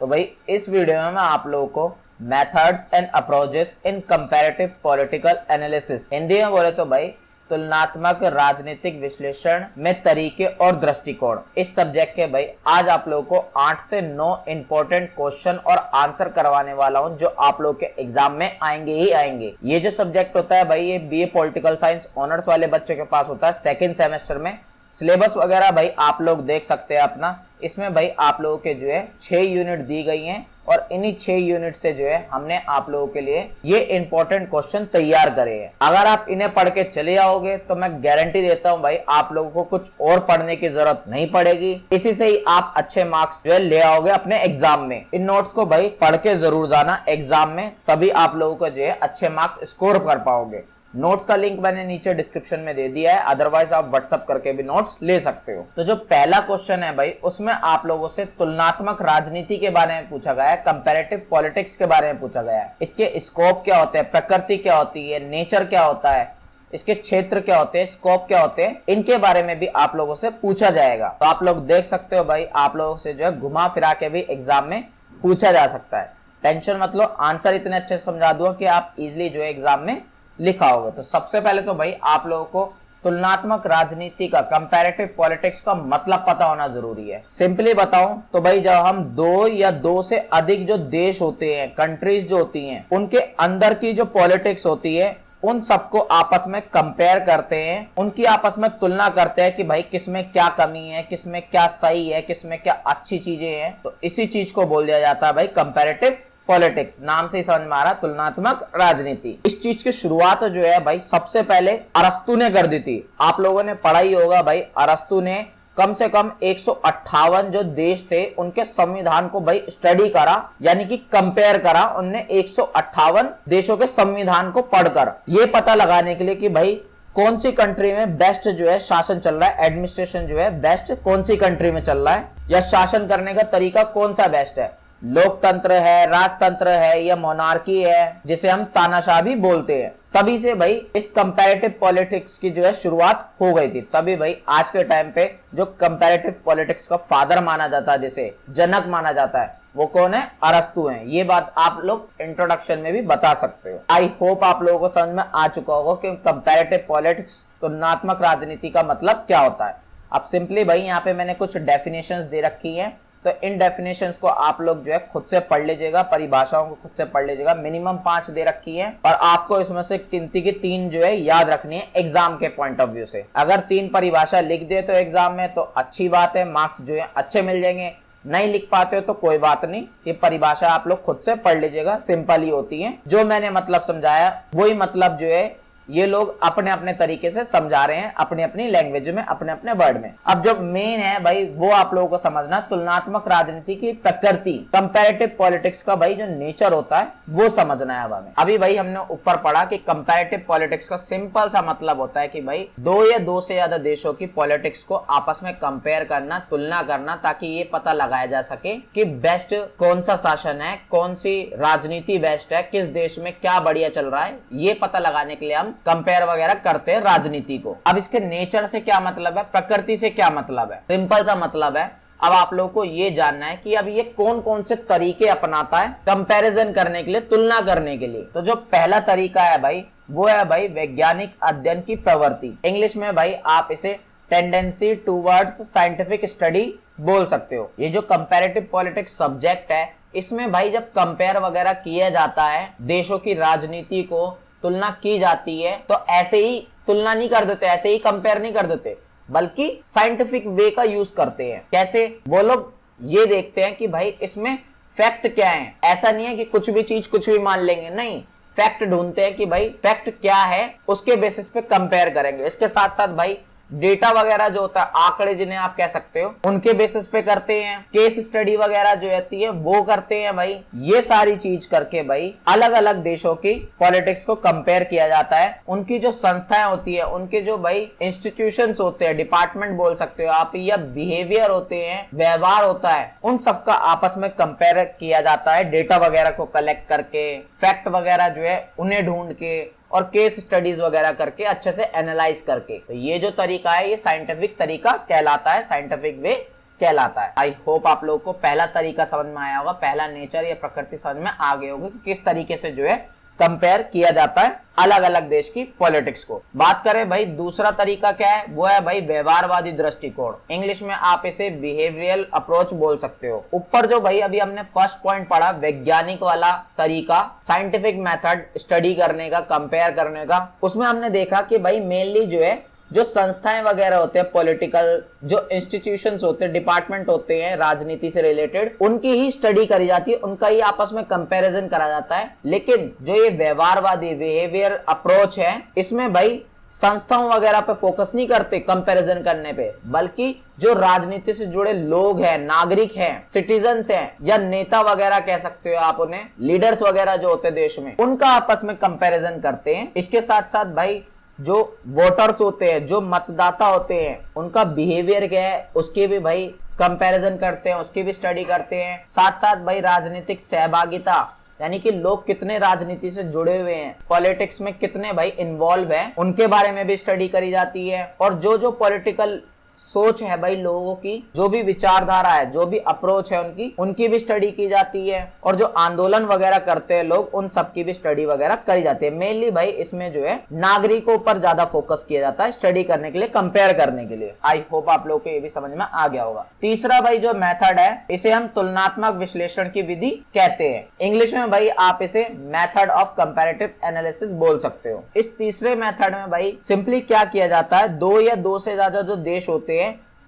तो भाई इस वीडियो में मैं आप लोगों को methods and approaches in comparative political analysis, Hindi में बोले तो भाई तुलनात्मक राजनीतिक विश्लेषण में तरीके और दृष्टिकोण, इस सब्जेक्ट के भाई आज आप लोगों को 8 से 9 इंपॉर्टेंट क्वेश्चन और आंसर करवाने वाला हूं जो आप लोगों के एग्जाम में आएंगे ही आएंगे। ये जो सब्जेक्ट होता है भाई ये बीए पॉलिटिकल साइंस ऑनर्स वाले बच्चों के पास होता है सेकेंड सेमेस्टर में। सिलेबस वगैरह भाई आप लोग देख सकते हैं अपना, इसमें भाई आप लोगों के जो है 6 यूनिट दी गई हैं और इन्हीं 6 यूनिट से जो है हमने आप लोगों के लिए ये इंपॉर्टेंट क्वेश्चन तैयार करे हैं। अगर आप इन्हें पढ़ के चले आओगे तो मैं गारंटी देता हूं भाई आप लोगों को कुछ और पढ़ने की जरूरत नहीं पड़ेगी, इसी से ही आप अच्छे मार्क्स जो है ले आओगे अपने एग्जाम में। इन नोट्स को भाई पढ़ के जरूर जाना एग्जाम में, तभी आप लोगों को जो है अच्छे मार्क्स स्कोर कर पाओगे। नोट्स का लिंक मैंने नीचे डिस्क्रिप्शन में दे दिया है, अदरवाइज आप व्हाट्सएप करके भी नोट्स ले सकते हो। तो जो पहला क्वेश्चन है भाई उसमें आप लोगों से तुलनात्मक राजनीति के बारे में पूछा गया है, कंपैरेटिव पॉलिटिक्स के बारे में पूछा गया है। इसके स्कोप क्या होते हैं, प्रकृति क्या होती है, नेचर क्या होता है, इसके क्षेत्र क्या होते हैं, स्कोप क्या होते हैं, इनके बारे में भी आप लोगों से पूछा जाएगा। तो आप लोग देख सकते हो भाई आप लोगों से जो है घुमा फिरा के भी एग्जाम में पूछा जा सकता है। टेंशन मत लो, आंसर इतने अच्छे से समझा दूंगा कि आप इजिली जो है एग्जाम में लिखा होगा। तो सबसे पहले तो भाई आप लोगों को तुलनात्मक राजनीति का, कंपैरेटिव पॉलिटिक्स का मतलब पता होना जरूरी है। सिंपली बताऊं तो भाई जब हम 2 या 2 से अधिक जो देश होते हैं, कंट्रीज जो होती हैं, उनके अंदर की जो पॉलिटिक्स होती है उन सबको आपस में कंपेयर करते हैं, उनकी आपस में तुलना करते हैं कि भाई किसमें क्या कमी है, किसमें क्या सही है, किसमें क्या अच्छी चीजें हैं। तो इसी चीज को बोल दिया जाता है भाई कंपैरेटिव पॉलिटिक्स। नाम से ही समझ में आ रहा तुलनात्मक राजनीति। इस चीज की शुरुआत जो है भाई सबसे पहले अरस्तु ने कर दी थी। आप लोगों ने पढ़ा ही होगा भाई अरस्तु ने कम से कम 158 जो देश थे उनके संविधान को भाई स्टडी करा, यानी कि कंपेयर करा। उनने 158 देशों के संविधान को पढ़कर ये पता लगाने के लिए कि भाई कौन सी कंट्री में बेस्ट जो है शासन चल रहा है, एडमिनिस्ट्रेशन जो है बेस्ट कौन सी कंट्री में चल रहा है, या शासन करने का तरीका कौन सा बेस्ट है, लोकतंत्र है, राजतंत्र है या मोनार्की है, जिसे हम तानाशाह भी बोलते हैं। तभी से भाई इस कंपैरेटिव पॉलिटिक्स की जो है शुरुआत हो गई थी। तभी भाई आज के टाइम पे जो कंपैरेटिव पॉलिटिक्स का फादर माना जाता है, जिसे जनक माना जाता है, वो कौन है? अरस्तु हैं। ये बात आप लोग इंट्रोडक्शन में भी बता सकते हो। आई होप आप लोगों को समझ में आ चुका होगा कि कंपैरेटिव पॉलिटिक्स, तुलनात्मक राजनीति का मतलब क्या होता है। अब सिंपली भाई यहाँ पे मैंने कुछ डेफिनेशंस दे रखी हैं, तो इन डेफिनेशंस को आप लोग जो है खुद से पढ़ लीजिएगा, परिभाषाओं को खुद से पढ़ लीजिएगा। मिनिमम 5 दे रखी है और आपको इसमें से गिनती की 3 जो है याद रखनी है एग्जाम के पॉइंट ऑफ व्यू से। अगर 3 परिभाषा लिख दे तो एग्जाम में तो अच्छी बात है, मार्क्स जो है अच्छे मिल जाएंगे। नहीं लिख पाते हो तो कोई बात नहीं, ये परिभाषा आप लोग खुद से पढ़ लीजिएगा, सिंपल ही होती है। जो मैंने मतलब समझाया वही मतलब जो है ये लोग अपने अपने तरीके से समझा रहे हैं, अपनी अपनी लैंग्वेज में, अपने अपने वर्ड में। अब जो मेन है भाई वो आप लोगों को समझना, तुलनात्मक राजनीति की प्रकृति, कंपैरेटिव पॉलिटिक्स का भाई जो नेचर होता है वो समझना है अब हमें। अभी भाई हमने ऊपर पढ़ा कि कंपैरेटिव पॉलिटिक्स का सिंपल सा मतलब होता है कि भाई 2 या 2 से ज्यादा देशों की पॉलिटिक्स को आपस में कंपेयर करना, तुलना करना, ताकि ये पता लगाया जा सके कि बेस्ट कौन सा शासन है, कौन सी राजनीति बेस्ट है, किस देश में क्या बढ़िया चल रहा है, ये पता लगाने के लिए हम कंपेयर वगैरह करते हैं राजनीति को। अब इसके नेचर से क्या मतलब है, प्रकृति से क्या मतलब है, सिंपल सा मतलब है। अब आप लोगों को ये जानना है कि अब ये कौन कौन से तरीके अपनाता है कंपैरिजन करने के लिए, तुलना करने के लिए। तो जो पहला तरीका है भाई वो है भाई वैज्ञानिक अध्ययन की प्रवृत्ति। इंग्लिश में भाई आप इसे टेंडेंसी टूवर्ड्स साइंटिफिक स्टडी बोल सकते हो। ये जो कंपैरेटिव पॉलिटिक्स सब्जेक्ट है इसमें भाई जब कंपेयर वगैरह किया जाता है, देशों की राजनीति को तुलना की जाती है, तो ऐसे ही तुलना नहीं कर देते, ऐसे ही कंपेयर नहीं कर देते, बल्कि साइंटिफिक वे का यूज करते हैं। कैसे? वो लोग ये देखते हैं कि भाई इसमें फैक्ट क्या है। ऐसा नहीं है कि कुछ भी चीज कुछ भी मान लेंगे, नहीं, फैक्ट ढूंढते हैं कि भाई फैक्ट क्या है, उसके बेसिस पे कंपेयर करेंगे। इसके साथ साथ भाई डेटा वगैरह जो होता है, आंकड़े जिन्हें आप कह सकते हो, उनके बेसिस पे करते हैं। केस स्टडी वगैरह जो रहती है वो करते हैं भाई। ये सारी चीज करके भाई अलग अलग देशों की पॉलिटिक्स को कंपेयर किया जाता है। उनकी जो संस्थाएं होती है, उनके जो भाई इंस्टीट्यूशंस होते हैं, डिपार्टमेंट बोल सकते हो आप, या बिहेवियर होते हैं, व्यवहार होता है, उन सबका आपस में कंपेयर किया जाता है डेटा वगैरह को कलेक्ट करके, फैक्ट वगैरह जो है उन्हें ढूंढ के और केस स्टडीज वगैरह करके, अच्छे से एनालाइज करके। तो ये जो तरीका है ये साइंटिफिक तरीका कहलाता है, साइंटिफिक वे कहलाता है। आई होप आप लोगों को पहला तरीका समझ में आया होगा, पहला नेचर या प्रकृति समझ में आ गए होगा कि किस तरीके से जो है कंपेयर किया जाता है अलग अलग देश की पॉलिटिक्स को। बात करें भाई दूसरा तरीका क्या है, वो है भाई व्यवहारवादी दृष्टिकोण। इंग्लिश में आप इसे बिहेवियरल अप्रोच बोल सकते हो। ऊपर जो भाई अभी हमने फर्स्ट पॉइंट पढ़ा वैज्ञानिक वाला तरीका, साइंटिफिक मेथड स्टडी करने का, कंपेयर करने का, उसमें हमने देखा कि भाई मेनली जो है जो संस्थाएं वगैरह होते हैं पॉलिटिकल, जो इंस्टीट्यूशंस होते हैं, डिपार्टमेंट होते हैं राजनीति से रिलेटेड, उनकी ही स्टडी करी जाती है, उनका ही आपस में कंपैरिजन करा जाता है। लेकिन जो ये व्यवहारवादी बिहेवियर अप्रोच है, इसमें भाई संस्थाओं वगैरह पे फोकस नहीं करते कंपैरिजन करने पे, बल्कि जो राजनीति से जुड़े लोग हैं, नागरिक हैं, सिटीजन्स हैं, या नेता वगैरह कह सकते हो आप उन्हें, लीडर्स वगैरह जो होते हैं देश में, उनका आपस में कंपैरिजन करते हैं। इसके साथ साथ भाई जो वोटर्स होते हैं, जो मतदाता होते हैं, उनका बिहेवियर क्या है उसकी भी भाई कंपैरिजन करते हैं, उसकी भी स्टडी करते हैं। साथ साथ भाई राजनीतिक सहभागिता, यानी कि लोग कितने राजनीति से जुड़े हुए हैं, पॉलिटिक्स में कितने भाई इन्वॉल्व हैं, उनके बारे में भी स्टडी करी जाती है। और जो जो पॉलिटिकल सोच है भाई लोगों की, जो भी विचारधारा है, जो भी अप्रोच है उनकी भी स्टडी की जाती है। और जो आंदोलन वगैरह करते हैं लोग, उन सब की भी स्टडी वगैरह करी जाती है। मेनली भाई इसमें जो है नागरिकों पर ज्यादा फोकस किया जाता है स्टडी करने के लिए, कंपेयर करने के लिए। आई होप आप लोग को ये भी समझ में आ गया होगा। तीसरा भाई जो मेथड है, इसे हम तुलनात्मक विश्लेषण की विधि कहते हैं। इंग्लिश में भाई आप इसे मेथड ऑफ कंपैरेटिव एनालिसिस बोल सकते हो। इस तीसरे मेथड में भाई सिंपली क्या किया जाता है, दो या दो से ज्यादा जो देश होते हैं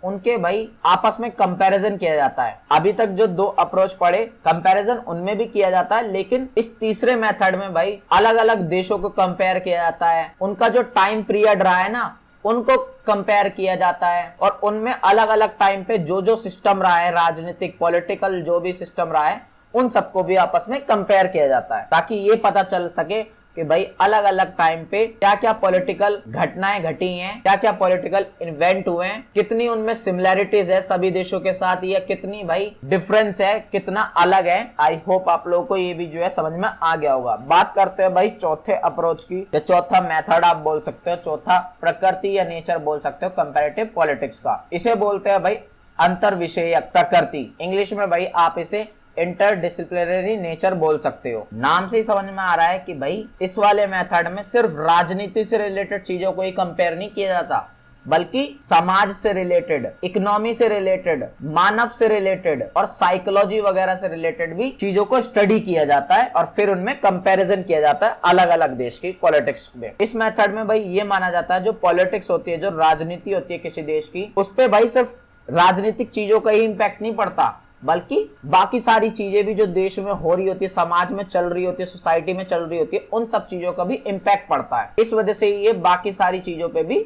उनके भाई आपस में कंपैरिजन किया जाता है। अभी तक जो दो अप्रोच पढ़े, कंपैरिजन उनमें भी किया जाता है, लेकिन इस तीसरे मेथड में भाई अलग अलग देशों को कंपेयर किया जाता है। उनका जो टाइम पीरियड रहा है ना, उनको कंपेयर किया जाता है, और उनमें अलग अलग टाइम पे जो जो सिस्टम रहा है, राजनीतिक पॉलिटिकल जो भी सिस्टम रहा है, उन सबको भी आपस में कंपेयर किया जाता है, ताकि ये पता चल सके कि भाई अलग अलग टाइम पे क्या क्या पॉलिटिकल घटनाएं घटी हैं, क्या क्या पॉलिटिकल इवेंट हुए हैं, कितनी उनमें सिमिलैरिटीज है सभी देशों के साथ, या कितनी भाई डिफरेंस है, कितना अलग है। आई होप आप लोगों को ये भी जो है समझ में आ गया होगा। बात करते हैं भाई चौथे अप्रोच की, या चौथा मेथड आप बोल सकते हो, चौथा प्रकृति या नेचर बोल सकते हो कंपैरेटिव पॉलिटिक्स का। इसे बोलते हैं भाई अंतर विषयक प्रकृति। इंग्लिश में भाई आप इसे इंटरडिसिप्लिनरी नेचर बोल सकते हो। नाम से ही समझ में आ रहा है कि भाई इस वाले मेथड में सिर्फ राजनीति से रिलेटेड चीजों को ही कंपेयर नहीं किया जाता, बल्कि समाज से रिलेटेड, इकोनॉमी से रिलेटेड, मानव से रिलेटेड और साइकोलॉजी वगैरह से रिलेटेड भी चीजों को स्टडी किया जाता है, और फिर उनमें कंपैरिजन किया जाता है अलग अलग देश की पॉलिटिक्स में। इस मेथड में भाई ये माना जाता है जो पॉलिटिक्स होती है, जो राजनीति होती है किसी देश की, उस पर भाई सिर्फ राजनीतिक चीजों का ही इम्पैक्ट नहीं पड़ता, बल्कि बाकी सारी चीजें भी जो देश में हो रही होती है, समाज में चल रही होती है, सोसाइटी में चल रही होती है, उन सब चीजों का भी इम्पैक्ट पड़ता है। इस वजह से ये बाकी सारी चीजों पे भी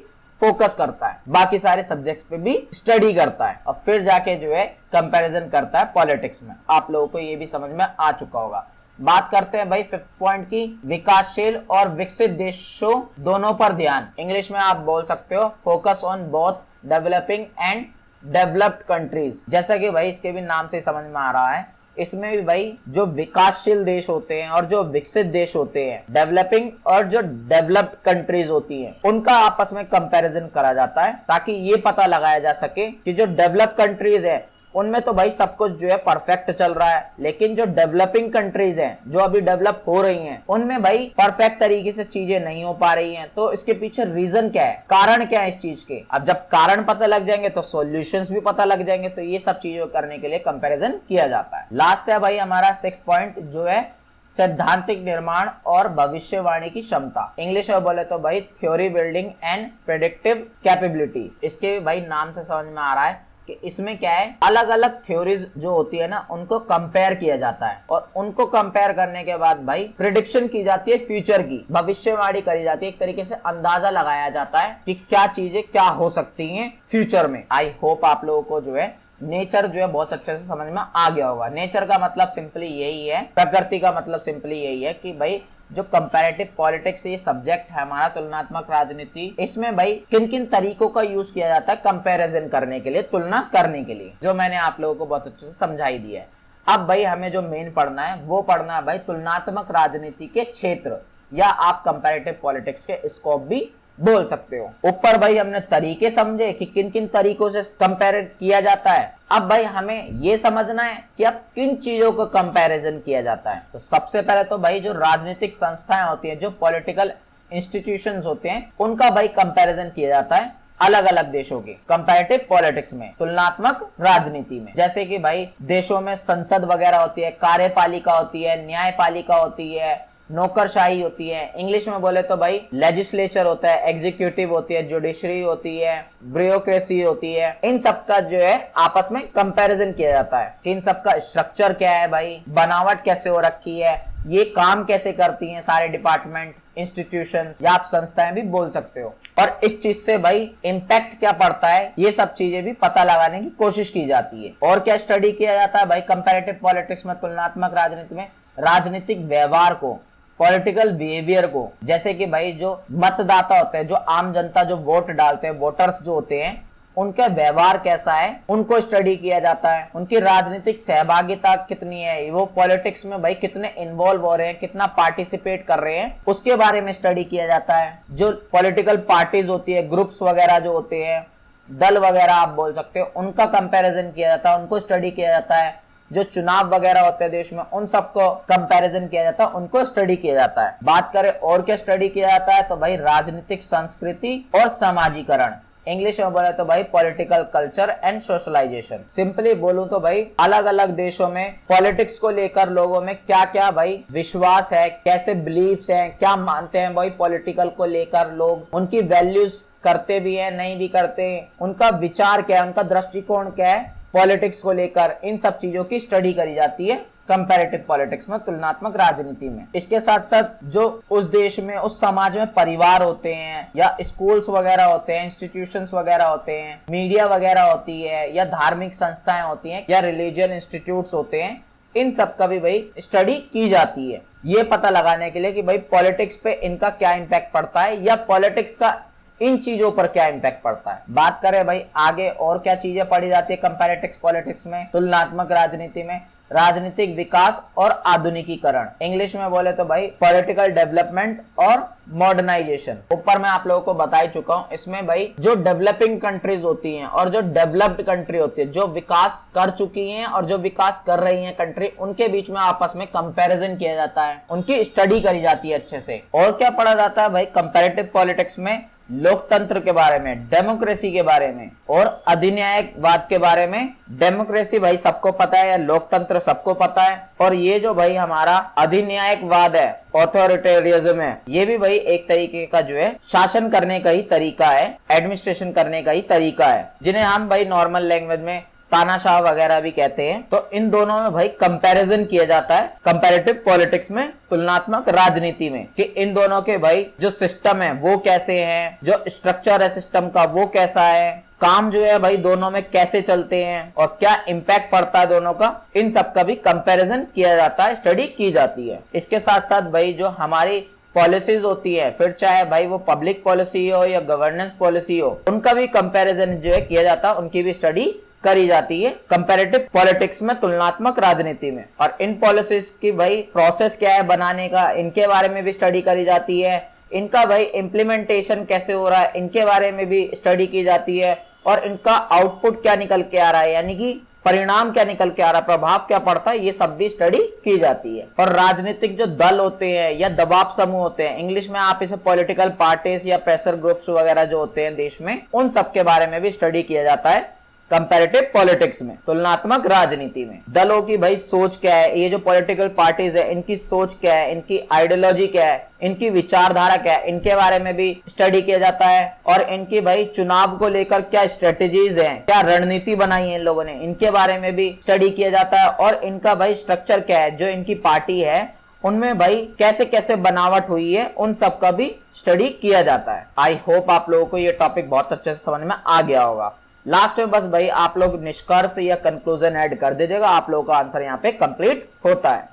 फोकस करता है, बाकी सारे सब्जेक्ट्स पे भी स्टडी करता है, और फिर जाके जो है कंपैरिजन करता है पॉलिटिक्स में। आप लोगों को ये भी समझ में आ चुका होगा। बात करते हैं भाई फिफ्थ पॉइंट की, विकासशील और विकसित देशों दोनों पर ध्यान। इंग्लिश में आप बोल सकते हो focus on both developing and developed countries. जैसा कि भाई इसके भी नाम से समझ में आ रहा है, इसमें भी भाई जो विकासशील देश होते हैं और जो विकसित देश होते हैं, डेवलपिंग और जो डेवलप्ड कंट्रीज होती हैं, उनका आपस में कंपैरिजन करा जाता है, ताकि ये पता लगाया जा सके कि जो डेवलप्ड कंट्रीज है उनमें तो भाई सब कुछ जो है परफेक्ट चल रहा है, लेकिन जो डेवलपिंग कंट्रीज हैं, जो अभी डेवलप हो रही हैं, उनमें भाई परफेक्ट तरीके से चीजें नहीं हो पा रही हैं। तो इसके पीछे रीजन क्या है, कारण क्या है इस चीज के। अब जब कारण पता लग जाएंगे तो सॉल्यूशंस भी पता लग जाएंगे। तो ये सब चीजों करने के लिए कंपैरिजन किया जाता है। लास्ट है भाई हमारा 6 पॉइंट, जो है सैद्धांतिक निर्माण और भविष्यवाणी की क्षमता। इंग्लिश में बोले तो भाई theory building and predictive capabilities. इसके भाई नाम से समझ में आ रहा है कि इसमें क्या है, अलग अलग थ्योरीज जो होती है ना, उनको कंपेयर किया जाता है, और उनको कंपेयर करने के बाद भाई प्रिडिक्शन की जाती है फ्यूचर की, भविष्यवाणी करी जाती है। एक तरीके से अंदाजा लगाया जाता है कि क्या चीजें क्या हो सकती हैं फ्यूचर में। आई होप आप लोगों को जो है नेचर जो है बहुत अच्छे से समझ में आ गया होगा। नेचर का मतलब सिंपली यही है, प्रकृति का मतलब सिंपली यही है कि भाई जो कंपैरेटिव पॉलिटिक्स ये सब्जेक्ट है हमारा, तुलनात्मक राजनीति, इसमें भाई किन किन तरीकों का यूज किया जाता है कंपैरिजन करने के लिए, तुलना करने के लिए, जो मैंने आप लोगों को बहुत अच्छे से समझाई दी है। अब भाई हमें जो मेन पढ़ना है वो पढ़ना है भाई तुलनात्मक राजनीति के क्षेत्र, या आप कंपैरेटिव पॉलिटिक्स के स्कोप भी बोल सकते हो। ऊपर भाई हमने तरीके समझे कि किन किन तरीकों से कंपेयर किया जाता है। अब भाई हमें ये समझना है कि अब किन चीजों को कंपैरिजन किया जाता है। तो सबसे पहले तो भाई जो राजनीतिक संस्थाएं होती हैं, जो पॉलिटिकल इंस्टीट्यूशंस होते हैं, उनका भाई कंपैरिजन किया जाता है अलग अलग देशों के कंपैरेटिव पॉलिटिक्स में, तुलनात्मक राजनीति में। जैसे कि भाई देशों में संसद वगैरह होती है, कार्यपालिका होती है, न्यायपालिका होती है, नौकरशाही होती है। इंग्लिश में बोले तो भाई लेजिस्लेचर होता है, एग्जीक्यूटिव होती है, जुडिशरी होती है, ब्यूरोक्रेसी होती है। इन सब का जो है आपस में कंपैरिजन किया जाता है कि इन सब का स्ट्रक्चर क्या है भाई, बनावट कैसे हो रखी है, ये काम कैसे करती हैं सारे डिपार्टमेंट, इंस्टीट्यूशंस या आप संस्थाएं भी बोल सकते हो। और इस चीज से भाई इम्पैक्ट क्या पड़ता है, ये सब चीजें भी पता लगाने की कोशिश की जाती है। और क्या स्टडी किया जाता है भाई कंपैरेटिव पॉलिटिक्स में, तुलनात्मक राजनीति में? राजनीतिक व्यवहार को, पॉलिटिकल बिहेवियर को। जैसे कि भाई जो मतदाता होते हैं, जो आम जनता जो वोट डालते हैं, वोटर्स जो होते हैं, उनका व्यवहार कैसा है, उनको स्टडी किया जाता है। उनकी राजनीतिक सहभागिता कितनी है, वो पॉलिटिक्स में भाई कितने इन्वॉल्व हो रहे हैं, कितना पार्टिसिपेट कर रहे हैं, उसके बारे में स्टडी किया जाता है। जो पॉलिटिकल पार्टीज होती है, ग्रुप्स वगैरह जो होते हैं, दल वगैरह आप बोल सकते हो, उनका कंपैरिजन किया जाता है, उनको स्टडी किया जाता है। जो चुनाव वगैरह होते हैं देश में, उन सबको कंपैरिजन किया जाता है, उनको स्टडी किया जाता है। बात करें और क्या स्टडी किया जाता है, तो भाई राजनीतिक संस्कृति और समाजीकरण। इंग्लिश में बोले तो भाई political culture and socialisation. Simply बोलूं तो भाई अलग अलग देशों में पॉलिटिक्स को लेकर लोगों में क्या क्या भाई विश्वास है, कैसे बिलीफ्स हैं, क्या मानते हैं भाई पॉलिटिकल को लेकर लोग, उनकी वैल्यूज करते भी हैं, नहीं भी करते, उनका विचार क्या है, उनका दृष्टिकोण क्या है पॉलिटिक्स को लेकर। इन सब चीजों की स्टडी करी जाती है कंपैरेटिव पॉलिटिक्स में, तुलनात्मक राजनीति में। इसके साथ साथ जो उस देश में, उस समाज में परिवार होते हैं, या स्कूल्स वगैरह होते हैं, इंस्टीट्यूशंस वगैरह होते हैं, मीडिया वगैरह होती है, या धार्मिक संस्थाएं होती हैं, या रिलीजियन इंस्टीट्यूट्स होते हैं, इन सब का भी भाई स्टडी की जाती है, ये पता लगाने के लिए कि भाई पॉलिटिक्स पे इनका क्या इम्पैक्ट पड़ता है, या पॉलिटिक्स का इन चीजों पर क्या इम्पैक्ट पड़ता है। बात करें भाई आगे और क्या चीजें पढ़ी जाती है कंपैरेटिव पॉलिटिक्स में, तुलनात्मक राजनीति में? राजनीतिक विकास और आधुनिकीकरण। इंग्लिश में बोले तो भाई पॉलिटिकल डेवलपमेंट और मॉडर्नाइजेशन। ऊपर मैं आप लोगों को बता ही चुका हूं। इसमें भाई जो डेवलपिंग कंट्रीज होती हैं और जो डेवलप्ड कंट्री होती है, जो विकास कर चुकी हैं और जो विकास कर रही हैं कंट्री, उनके बीच में आपस में कंपैरिजन किया जाता है, उनकी स्टडी करी जाती है अच्छे से। और क्या पढ़ा जाता है भाई कंपैरेटिव पॉलिटिक्स में? लोकतंत्र के बारे में, डेमोक्रेसी के बारे में और अधिन्यायवाद के बारे में। डेमोक्रेसी भाई सबको पता है, लोकतंत्र सबको पता है, और ये जो भाई हमारा अधिन्यायवाद है, ऑथोरिटेरियज्म है, ये भी भाई एक तरीके का जो है शासन करने का ही तरीका है, एडमिनिस्ट्रेशन करने का ही तरीका है, जिन्हें हम भाई नॉर्मल लैंग्वेज में तानाशाह वगैरह भी कहते हैं। तो इन दोनों में भाई कंपैरिजन किया जाता है कंपैरेटिव पॉलिटिक्स में, तुलनात्मक राजनीति में, कि इन दोनों के भाई जो सिस्टम है वो कैसे हैं, जो स्ट्रक्चर है सिस्टम का वो कैसा है, काम जो है भाई दोनों में कैसे चलते हैं और क्या इम्पैक्ट पड़ता है दोनों का, इन सब का भी कंपैरिजन किया जाता है, स्टडी की जाती है। इसके साथ साथ भाई जो हमारी पॉलिसीज होती है, फिर चाहे भाई वो पब्लिक पॉलिसी हो या गवर्नेंस पॉलिसी हो, उनका भी कंपैरिजन जो है किया जाता है, उनकी भी स्टडी करी जाती है कंपैरेटिव पॉलिटिक्स में, तुलनात्मक राजनीति में। और इन पॉलिसीज की भाई प्रोसेस क्या है बनाने का, इनके बारे में भी स्टडी करी जाती है। इनका भाई इम्प्लीमेंटेशन कैसे हो रहा है, इनके बारे में भी स्टडी की जाती है। और इनका आउटपुट क्या निकल के आ रहा है, यानी कि परिणाम क्या निकल के आ रहा है, प्रभाव क्या पड़ता है, ये सब भी स्टडी की जाती है। और राजनीतिक जो दल होते हैं या दबाव समूह होते हैं, इंग्लिश में आप इसे पॉलिटिकल पार्टीज या प्रेशर ग्रुप्स वगैरह जो होते हैं देश में, उन सब के बारे में भी स्टडी किया जाता है कंपैरेटिव पॉलिटिक्स में, तुलनात्मक राजनीति में। दलों की भाई सोच क्या है, ये जो पॉलिटिकल पार्टीज है इनकी सोच क्या है, इनकी आइडियोलॉजी क्या है, इनकी विचारधारा क्या है, इनके बारे में भी स्टडी किया जाता है। और इनकी भाई चुनाव को लेकर क्या स्ट्रेटेजीज हैं, क्या रणनीति बनाई है इन लोगों ने, इनके बारे में भी स्टडी किया जाता है। और इनका भाई स्ट्रक्चर क्या है, जो इनकी पार्टी है उनमें भाई कैसे कैसे बनावट हुई है, उन सब का भी स्टडी किया जाता है। आई होप आप लोगों को ये टॉपिक बहुत अच्छे से समझ में आ गया होगा। लास्ट में बस भाई आप लोग निष्कर्ष या कंक्लूजन ऐड कर दीजिएगा, आप लोगों का आंसर यहाँ पे कंप्लीट होता है।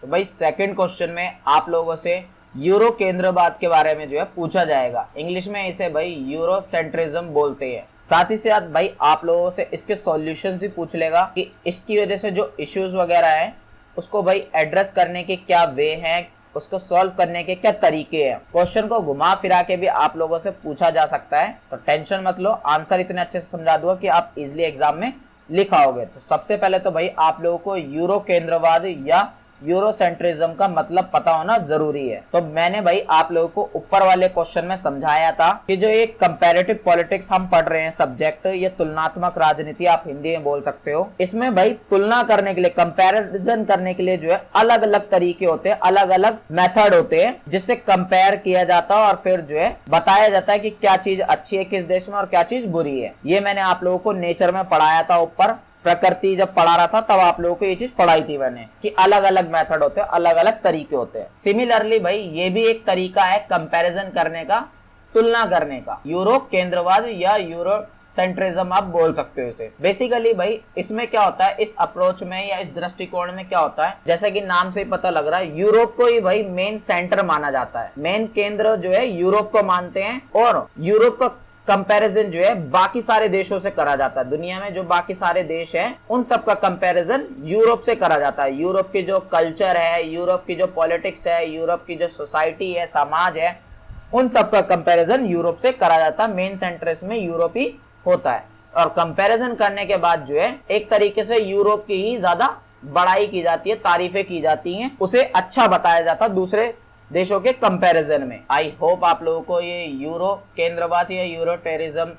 तो भाई सेकंड क्वेश्चन में आप लोगों से यूरो केंद्रवाद के बारे में जो है पूछा जाएगा। इंग्लिश में इसे भाई यूरो सेंट्रिज्म बोलते हैं। साथ ही साथ भाई आप लोगों से इसके सॉल्यूशंस भी पूछ लेगा कि इसकी वजह से जो इश्यूज वगैरह है उसको भाई एड्रेस करने के क्या वे हैं, उसको सॉल्व करने के क्या तरीके हैं। क्वेश्चन को घुमा फिरा के भी आप लोगों से पूछा जा सकता है, तो टेंशन मत लो, आंसर इतने अच्छे से समझा दूंगा कि आप इजिली एग्जाम में लिखाओगे। तो सबसे पहले तो भाई आप लोगों को यूरो केंद्रवाद या यूरोसेंट्रिज्म का मतलब पता होना जरूरी है। तो मैंने भाई आप लोगों को ऊपर वाले क्वेश्चन में समझाया था कि जो एक कंपैरेटिव पॉलिटिक्स हम पढ़ रहे हैं सब्जेक्ट, ये तुलनात्मक राजनीति आप हिंदी में बोल सकते हो। इसमें भाई तुलना करने के लिए, कंपैरिजन करने के लिए जो है अलग अलग तरीके होते हैं, अलग अलग मेथड होते हैं जिससे कंपेयर किया जाता है और फिर जो है बताया जाता है कि क्या चीज अच्छी है किस देश में और क्या चीज बुरी है। ये मैंने आप लोगों को नेचर में पढ़ाया था ऊपर, प्रकृति जब पढ़ा रहा था तब आप लोगों को ये चीज पढ़ाई थी मैंने कि अलग अलग मेथड होते हैं, अलग अलग तरीके होते हैं। सिमिलरली भाई ये भी एक तरीका है कंपैरिजन करने का, तुलना करने का। यूरो केंद्रवाद या यूरो सेंट्रिज्म आप बोल सकते हो इसे। बेसिकली भाई इसमें क्या होता है, इस अप्रोच में या इस दृष्टिकोण में क्या होता है, जैसे कि नाम से ही पता लग रहा है, यूरोप को ही भाई मेन सेंटर माना जाता है। मेन केंद्र जो है यूरोप को मानते हैं और यूरोप का कंपैरिजन जो है बाकी सारे देशों से करा जाता है। दुनिया में जो बाकी सारे देश हैं उन सब का कंपैरिजन यूरोप से करा जाता है। यूरोप की जो कल्चर है, यूरोप की जो पॉलिटिक्स है, यूरोप की जो सोसाइटी है, समाज है, उन सब का कंपैरिजन यूरोप से करा जाता है। मेन सेंटर इसमें यूरोप ही होता है और कंपैरिजन करने के बाद जो है एक तरीके से यूरोप की ही ज्यादा बड़ाई की जाती है, तारीफें की जाती हैं, उसे अच्छा बताया जाता है दूसरे देशों के कंपैरिजन में। आई होप आप लोगों को ये यूरो केंद्रवाद या यूरो टेररिज्म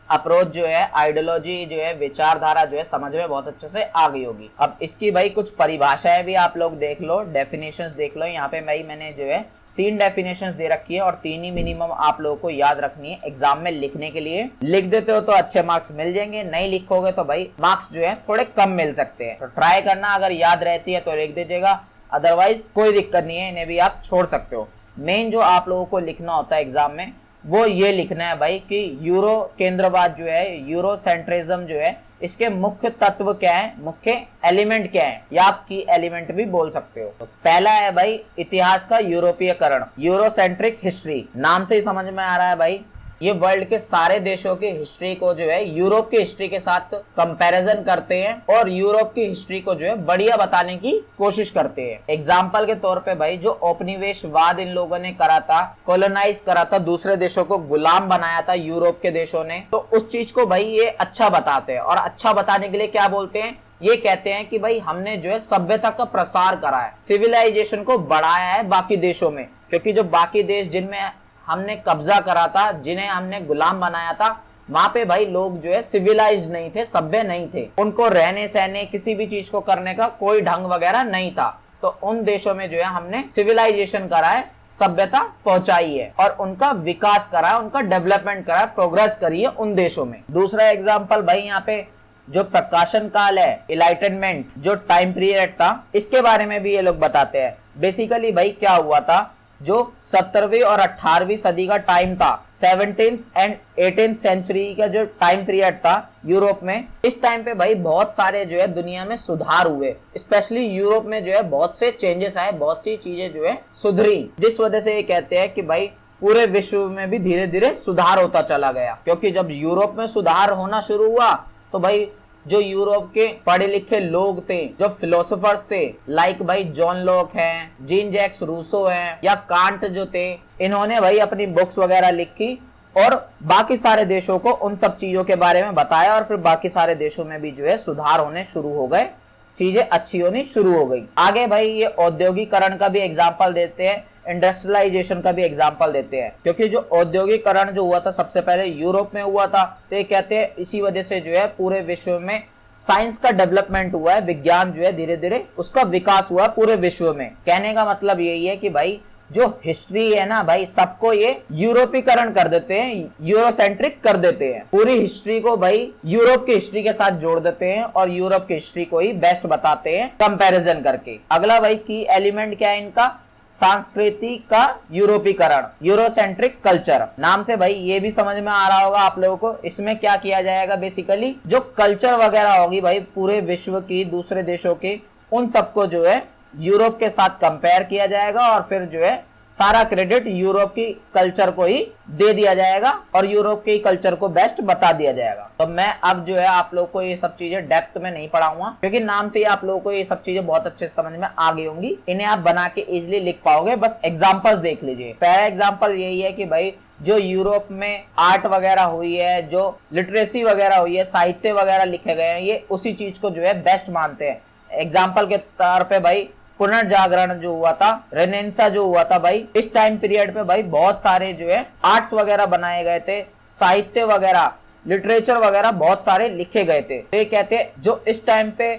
अप्रोच जो है, आइडियोलॉजी जो है, विचारधारा जो है समझ में बहुत अच्छे से आ गई होगी। अब इसकी भाई कुछ परिभाषाएं भी आप लोग देख लो, डेफिनेशंस देख लो। यहाँ पे भाई मैंने जो है 3 डेफिनेशंस दे रखी है और 3 ही मिनिमम आप लोगों को याद रखनी है एग्जाम में लिखने के लिए। लिख देते हो तो अच्छे मार्क्स मिल जाएंगे, नहीं लिखोगे तो भाई मार्क्स जो है थोड़े कम मिल सकते हैं। तो ट्राई करना, अगर याद रहती है तो लिख दीजिएगा, अदरवाइज कोई दिक्कत नहीं है, इन्हें भी आप छोड़ सकते हो। मेन जो आप लोगों को लिखना होता है एग्जाम में वो ये लिखना है भाई कि यूरो केंद्रवाद जो है, यूरो सेंट्रिज्म जो है, इसके मुख्य तत्व क्या है, मुख्य एलिमेंट क्या है, या आप की एलिमेंट भी बोल सकते हो। तो पहला है भाई इतिहास का यूरोपीयकरण, यूरोसेंट्रिक हिस्ट्री। नाम से ही समझ में आ रहा है भाई ये वर्ल्ड के सारे देशों की हिस्ट्री को जो है यूरोप की हिस्ट्री के साथ कंपैरिजन करते हैं और यूरोप की हिस्ट्री को जो है बढ़िया बताने की कोशिश करते हैं। एग्जाम्पल के तौर पे भाई जो औपनिवेशवाद इन लोगों ने करा था, कॉलोनाइज करा था, दूसरे देशों को गुलाम बनाया था यूरोप के देशों ने, तो उस चीज को भाई ये अच्छा बताते हैं। और अच्छा बताने के लिए क्या बोलते हैं, ये कहते हैं कि भाई हमने जो है सभ्यता का प्रसार करा है, सिविलाइजेशन को बढ़ाया है बाकी देशों में। क्योंकि जो बाकी देश जिनमें हमने कब्जा करा था, जिन्हें हमने गुलाम बनाया था, वहां पे भाई लोग जो है सिविलाइज्ड नहीं थे, सभ्य नहीं थे, उनको रहने सहने किसी भी चीज को करने का कोई ढंग वगैरह नहीं था। तो उन देशों में जो है हमने सिविलाइजेशन करा है, सभ्यता पहुंचाई है और उनका विकास करा है, उनका डेवलपमेंट करा है, प्रोग्रेस करी है उन देशों में। दूसरा एग्जाम्पल भाई यहाँ पे जो प्रकाशन काल है, इलाइटनमेंट जो टाइम पीरियड था, इसके बारे में भी ये लोग बताते हैं। बेसिकली भाई क्या हुआ था, जो 17वीं और 18वीं सदी का टाइम था, 17th एंड 18th सेंचुरी का जो टाइम पीरियड था यूरोप में, इस टाइम पे भाई बहुत सारे जो है दुनिया में सुधार हुए। स्पेशली यूरोप में जो है बहुत से चेंजेस आए, बहुत सी चीजें जो है सुधरी, जिस वजह से ये कहते हैं कि भाई पूरे विश्व में भी धीरे धीरे सुधार होता चला गया। क्योंकि जब यूरोप में सुधार होना शुरू हुआ तो भाई जो यूरोप के पढ़े लिखे लोग थे, जो फिलोसोफर्स थे, लाइक भाई जॉन लॉक हैं, जीन जैक्स रूसो हैं, या कांट जो थे, इन्होंने भाई अपनी बुक्स वगैरह लिखी और बाकी सारे देशों को उन सब चीजों के बारे में बताया और फिर बाकी सारे देशों में भी जो है सुधार होने शुरू हो गए, चीजें अच्छी होनी शुरू हो गई। आगे भाई ये औद्योगिकरण का भी एग्जाम्पल देते हैं, इंडस्ट्रियलाइजेशन का भी एग्जाम्पल देते हैं। क्योंकि जो औद्योगिकरण जो हुआ था सबसे पहले यूरोप में हुआ था, तो ये कहते हैं इसी वजह से जो है पूरे विश्व में साइंस का डेवलपमेंट हुआ है, विज्ञान जो है धीरे धीरे उसका विकास हुआ पूरे विश्व में। कहने का मतलब यही है कि भाई जो हिस्ट्री है ना भाई, सबको ये यूरोपीकरण कर देते हैं, यूरोसेंट्रिक कर देते हैं। पूरी हिस्ट्री को भाई यूरोप की हिस्ट्री के साथ जोड़ देते हैं और यूरोप की हिस्ट्री को ही बेस्ट बताते हैं कंपैरिजन करके। अगला भाई की एलिमेंट क्या है इनका, संस्कृति का यूरोपीकरण, यूरोसेंट्रिक कल्चर। नाम से भाई ये भी समझ में आ रहा होगा आप लोगों को, इसमें क्या किया जाएगा, बेसिकली जो कल्चर वगैरह होगी भाई पूरे विश्व की, दूसरे देशों की, उन सबको जो है यूरोप के साथ कंपेयर किया जाएगा और फिर जो है सारा क्रेडिट यूरोप की कल्चर को ही दे दिया जाएगा और यूरोप के कल्चर को बेस्ट बता दिया जाएगा। तो मैं अब जो है आप लोग को ये सब चीजें डेप्थ में नहीं पढ़ाऊंगा, क्योंकि नाम से ही आप लोगों को ये सब चीजें बहुत अच्छे समझ में आ गई होंगी। इन्हें आप बना के इजिली लिख पाओगे, बस एग्जाम्पल्स देख लीजिए। पहला एग्जाम्पल यही है कि भाई जो यूरोप में आर्ट वगैरह हुई है, जो लिटरेसी वगैरह हुई है, साहित्य वगैरह लिखे गए हैं, ये उसी चीज को जो है बेस्ट मानते हैं। एग्जाम्पल के तौर पे भाई पुनर्जागरण जो हुआ था, रेनेसां जो हुआ था भाई, इस टाइम पीरियड पे भाई बहुत सारे जो है आर्ट्स वगैरह बनाए गए थे, साहित्य वगैरह, लिटरेचर वगैरह बहुत सारे लिखे गए थे। तो ये कहते हैं जो इस टाइम पे